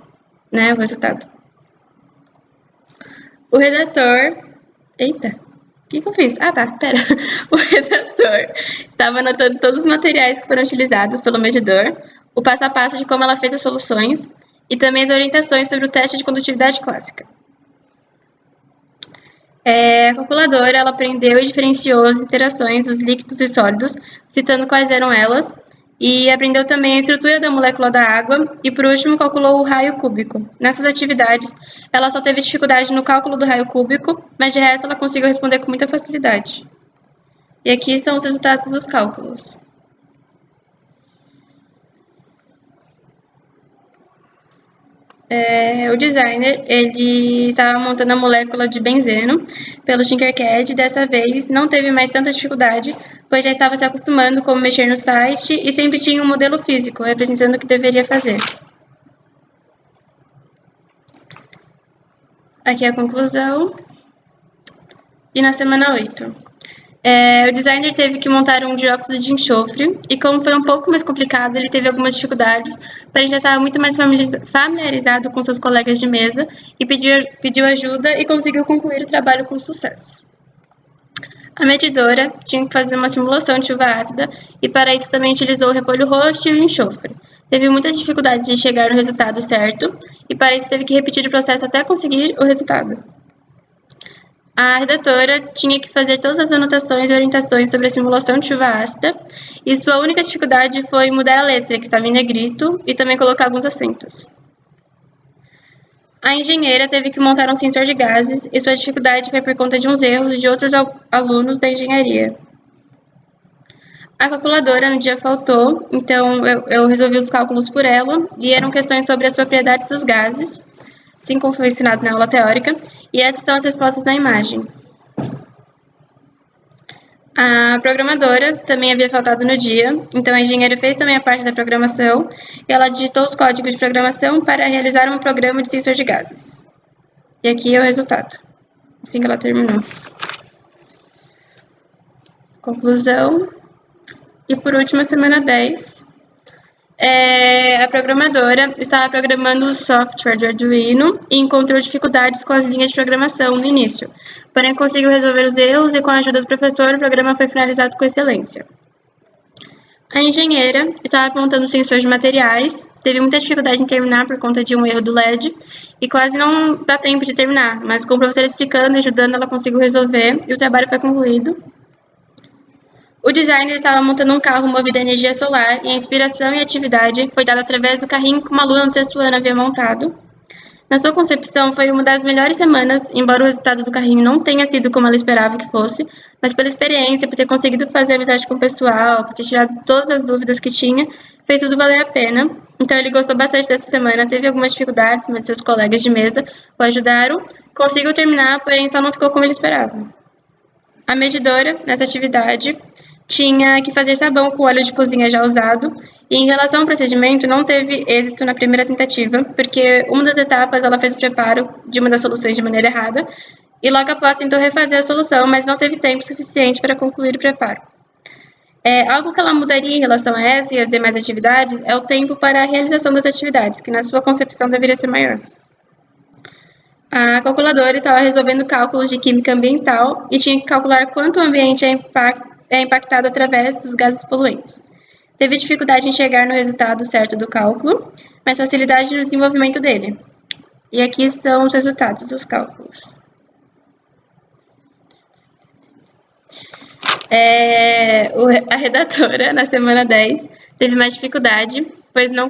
o resultado. O redator... Eita, o que eu fiz? Ah, tá, pera. O redator estava anotando todos os materiais que foram utilizados pelo medidor, o passo a passo de como ela fez as soluções e também as orientações sobre o teste de condutividade clássica. A calculadora, ela aprendeu e diferenciou as interações dos líquidos e sólidos, citando quais eram elas, e aprendeu também a estrutura da molécula da água e, por último, calculou o raio cúbico. Nessas atividades, ela só teve dificuldade no cálculo do raio cúbico, mas de resto ela conseguiu responder com muita facilidade. E aqui são os resultados dos cálculos. O designer, ele estava montando a molécula de benzeno pelo Tinkercad e dessa vez não teve mais tanta dificuldade, pois já estava se acostumando como mexer no site e sempre tinha um modelo físico representando o que deveria fazer. Aqui é a conclusão. E na semana 8. O designer teve que montar um dióxido de enxofre e como foi um pouco mais complicado, ele teve algumas dificuldades, porém já estava muito mais familiarizado com seus colegas de mesa e pediu ajuda e conseguiu concluir o trabalho com sucesso. A medidora tinha que fazer uma simulação de chuva ácida e para isso também utilizou o repolho roxo e o enxofre. Teve muitas dificuldades de chegar no resultado certo e para isso teve que repetir o processo até conseguir o resultado. A redatora tinha que fazer todas as anotações e orientações sobre a simulação de chuva ácida, e sua única dificuldade foi mudar a letra, que estava em negrito, e também colocar alguns acentos. A engenheira teve que montar um sensor de gases, e sua dificuldade foi por conta de uns erros de outros alunos da engenharia. A calculadora no dia faltou, então eu resolvi os cálculos por ela, e eram questões sobre as propriedades dos gases, assim como foi ensinado na aula teórica, e essas são as respostas na imagem. A programadora também havia faltado no dia, então a engenheira fez também a parte da programação, e ela digitou os códigos de programação para realizar um programa de sensor de gases. E aqui é o resultado, assim que ela terminou. Conclusão. E por último, a semana 10. A programadora estava programando o software de Arduino e encontrou dificuldades com as linhas de programação no início, porém conseguiu resolver os erros e com a ajuda do professor o programa foi finalizado com excelência. A engenheira estava montando um sensor de materiais, teve muita dificuldade em terminar por conta de um erro do LED e quase não dá tempo de terminar, mas com o professor explicando e ajudando ela conseguiu resolver e o trabalho foi concluído. O designer estava montando um carro movido a energia solar e a inspiração e a atividade foi dada através do carrinho que uma aluna do 6º ano havia montado. Na sua concepção, foi uma das melhores semanas, embora o resultado do carrinho não tenha sido como ela esperava que fosse, mas pela experiência, por ter conseguido fazer amizade com o pessoal, por ter tirado todas as dúvidas que tinha, fez tudo valer a pena. Então ele gostou bastante dessa semana, teve algumas dificuldades, mas seus colegas de mesa o ajudaram, conseguiu terminar, porém só não ficou como ele esperava. A medidora, nessa atividade, tinha que fazer sabão com óleo de cozinha já usado, e em relação ao procedimento, não teve êxito na primeira tentativa, porque uma das etapas ela fez o preparo de uma das soluções de maneira errada, e logo após tentou refazer a solução, mas não teve tempo suficiente para concluir o preparo. Algo que ela mudaria em relação a essa e as demais atividades é o tempo para a realização das atividades, que na sua concepção deveria ser maior. A calculadora estava resolvendo cálculos de química ambiental e tinha que calcular quanto o ambiente é impactado através dos gases poluentes. Teve dificuldade em chegar no resultado certo do cálculo, mas facilidade no desenvolvimento dele. E aqui são os resultados dos cálculos. A redatora, na semana 10, teve mais dificuldade, pois não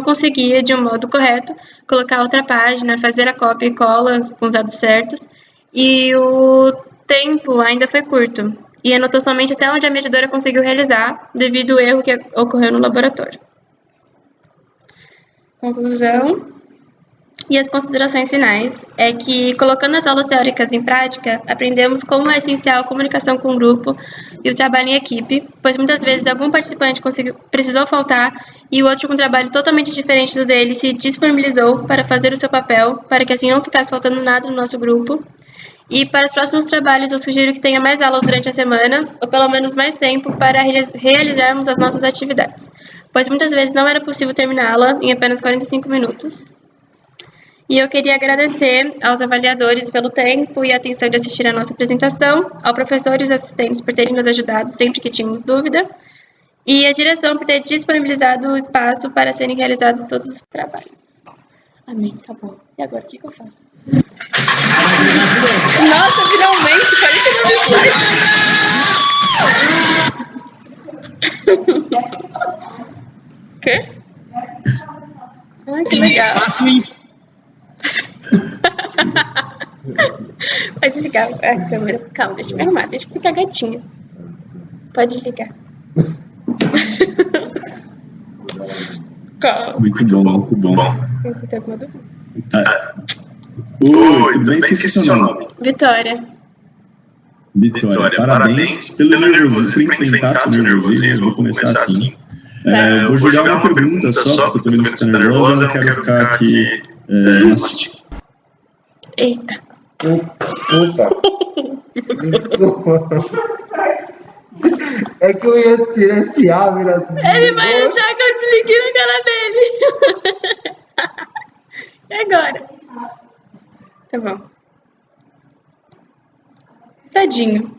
conseguia, de um modo correto, colocar outra página, fazer a cópia e cola com os dados certos, e o tempo ainda foi curto, e anotou somente até onde a medidora conseguiu realizar, devido ao erro que ocorreu no laboratório. Conclusão. E as considerações finais é que, colocando as aulas teóricas em prática, aprendemos como é essencial a comunicação com o grupo e o trabalho em equipe, pois muitas vezes algum participante precisou faltar e o outro com um trabalho totalmente diferente do dele se disponibilizou para fazer o seu papel, para que assim não ficasse faltando nada no nosso grupo. E para os próximos trabalhos, eu sugiro que tenha mais aulas durante a semana, ou pelo menos mais tempo para realizarmos as nossas atividades, pois muitas vezes não era possível terminá-la em apenas 45 minutos. E eu queria agradecer aos avaliadores pelo tempo e a atenção de assistir a nossa apresentação, ao professor e os assistentes por terem nos ajudado sempre que tínhamos dúvida, e à direção por ter disponibilizado o espaço para serem realizados todos os trabalhos. Amém, acabou. E agora, o que eu faço? Nossa, finalmente, 49 minutos. Quê? Ai, que legal. Faço isso. Pode ligar a câmera. Calma, deixa eu me arrumar. Deixa eu ficar gatinha. Pode ligar. Muito bom, muito bom. Você tem alguma dúvida? Tá. Oi, tudo bem? Esqueci seu nome. Vitória. Vitória, parabéns pelo nervosismo, por enfrentar seu nervosismo. Vou começar assim. Vou jogar uma pergunta só, porque eu tô meio nervosa, eu não quero ficar aqui. Eita. Desculpa. É que eu ia tirar esse Ávila. Ele vai achar que eu desliguei na cara dele. E agora? Tá bom. Tadinho.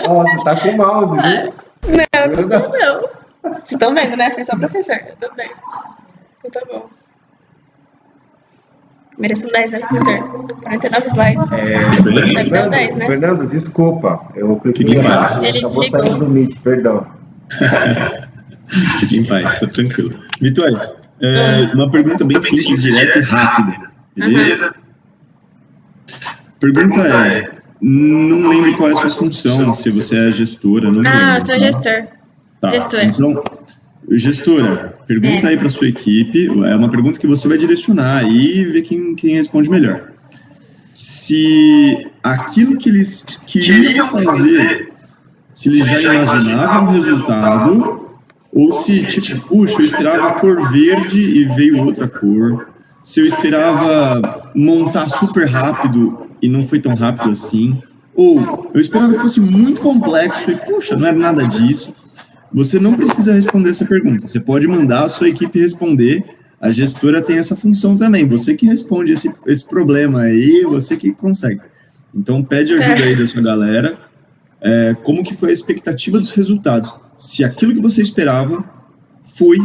Nossa, tá com o mouse, viu? Não. Vocês estão vendo, né? Foi só o professor. Eu tô bem. Então tá bom. Mereço 10, né, professor? 49 slides. Deve ter um 10, né? Fernando, desculpa. Eu cliquei Fique em errado. paz. Ele Acabou desligou. saindo do Meet, perdão. Fique em paz, tá tranquilo. Vitória, uma pergunta bem simples, direta e rápida, beleza? Pergunta é, não lembro qual é a sua função, se você é gestora, não me lembro. Eu sou gestor. Tá, Gestora. então, gestora, pergunta aí para sua equipe, é uma pergunta que você vai direcionar e ver quem responde melhor. Se aquilo que eles queriam fazer, se eles já imaginavam o resultado, ou se, tipo, puxa, eu esperava a cor verde e veio outra cor, se eu esperava montar super rápido e não foi tão rápido assim, ou eu esperava que fosse muito complexo e, puxa, não era nada disso. Você não precisa responder essa pergunta, você pode mandar a sua equipe responder, a gestora tem essa função também, você que responde esse problema aí, você que consegue. Então, pede ajuda aí da sua galera, como que foi a expectativa dos resultados, se aquilo que você esperava foi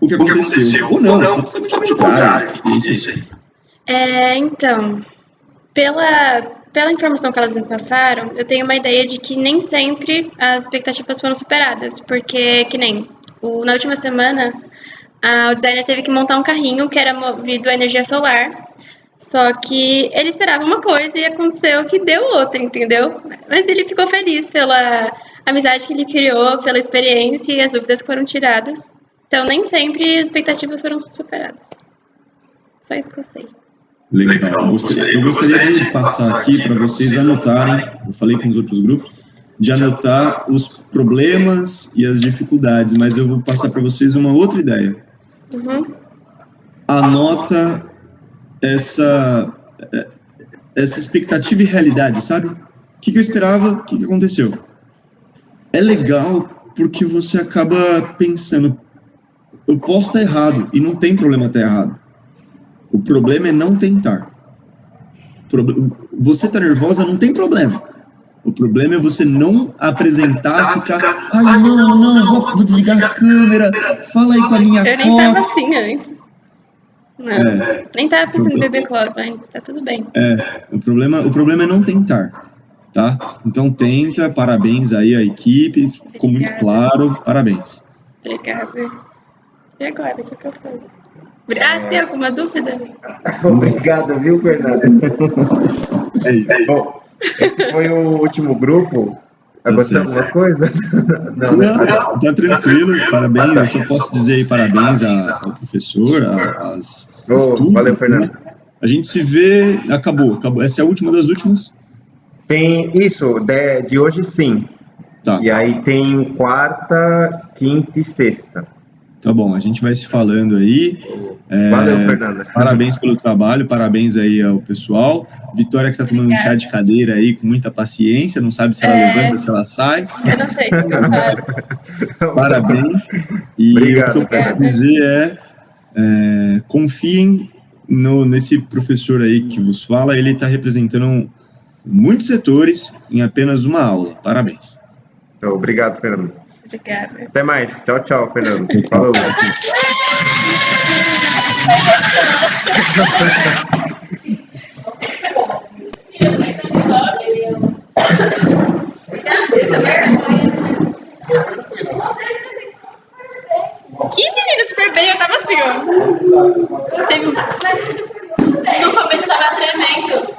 o que aconteceu, ou não, totalmente contrário, isso aí. Então, pela informação que elas me passaram, eu tenho uma ideia de que nem sempre as expectativas foram superadas, porque, que nem, na última semana, o designer teve que montar um carrinho que era movido a energia solar, só que ele esperava uma coisa e aconteceu que deu outra, entendeu? Mas ele ficou feliz pela amizade que ele criou, pela experiência e as dúvidas que foram tiradas. Então, nem sempre as expectativas foram superadas. Só isso que eu sei. Legal. Eu gostaria de passar aqui para vocês anotarem, eu falei com os outros grupos, de anotar os problemas e as dificuldades, mas eu vou passar para vocês uma outra ideia. Anota essa expectativa e realidade, sabe? O que eu esperava, o que aconteceu? É legal porque você acaba pensando, eu posso estar errado, e não tem problema estar errado. O problema é não tentar. Você tá nervosa, não tem problema. O problema é você não apresentar, ficar, ai, não, vou desligar a câmera, fala aí com a minha foto. Eu nem tava assim antes. Não, nem tava pensando em beber cloro antes, tá tudo bem. O problema é não tentar, tá? Então tenta, parabéns aí à equipe, ficou muito claro, parabéns. Obrigada. E agora, o que eu faço? Tem alguma dúvida? Obrigado, viu, Fernando? É isso. Bom, esse foi o último grupo. Aconteceu alguma coisa? Não, tá tranquilo, parabéns. Eu só posso dizer aí parabéns ao professor, às turmas, valeu, Fernando. Né? A gente se vê, acabou. Essa é a última das últimas? Tem isso, de hoje sim. Tá. E aí tem quarta, quinta e sexta. Tá bom, a gente vai se falando aí. Valeu, Fernanda. Parabéns pelo trabalho, parabéns aí ao pessoal. Vitória que tá tomando um chá de cadeira aí com muita paciência, não sabe se ela levanta, se ela sai. Eu não sei o que eu faço. Parabéns. E obrigado, o que eu posso dizer confiem nesse professor aí que vos fala, ele está representando muitos setores em apenas uma aula. Parabéns. Obrigado, Fernando. Obrigada. Até mais. Tchau, tchau, Fernando. Falou. Que menino super bem, eu tava assim, ó. No começo eu tava tremendo.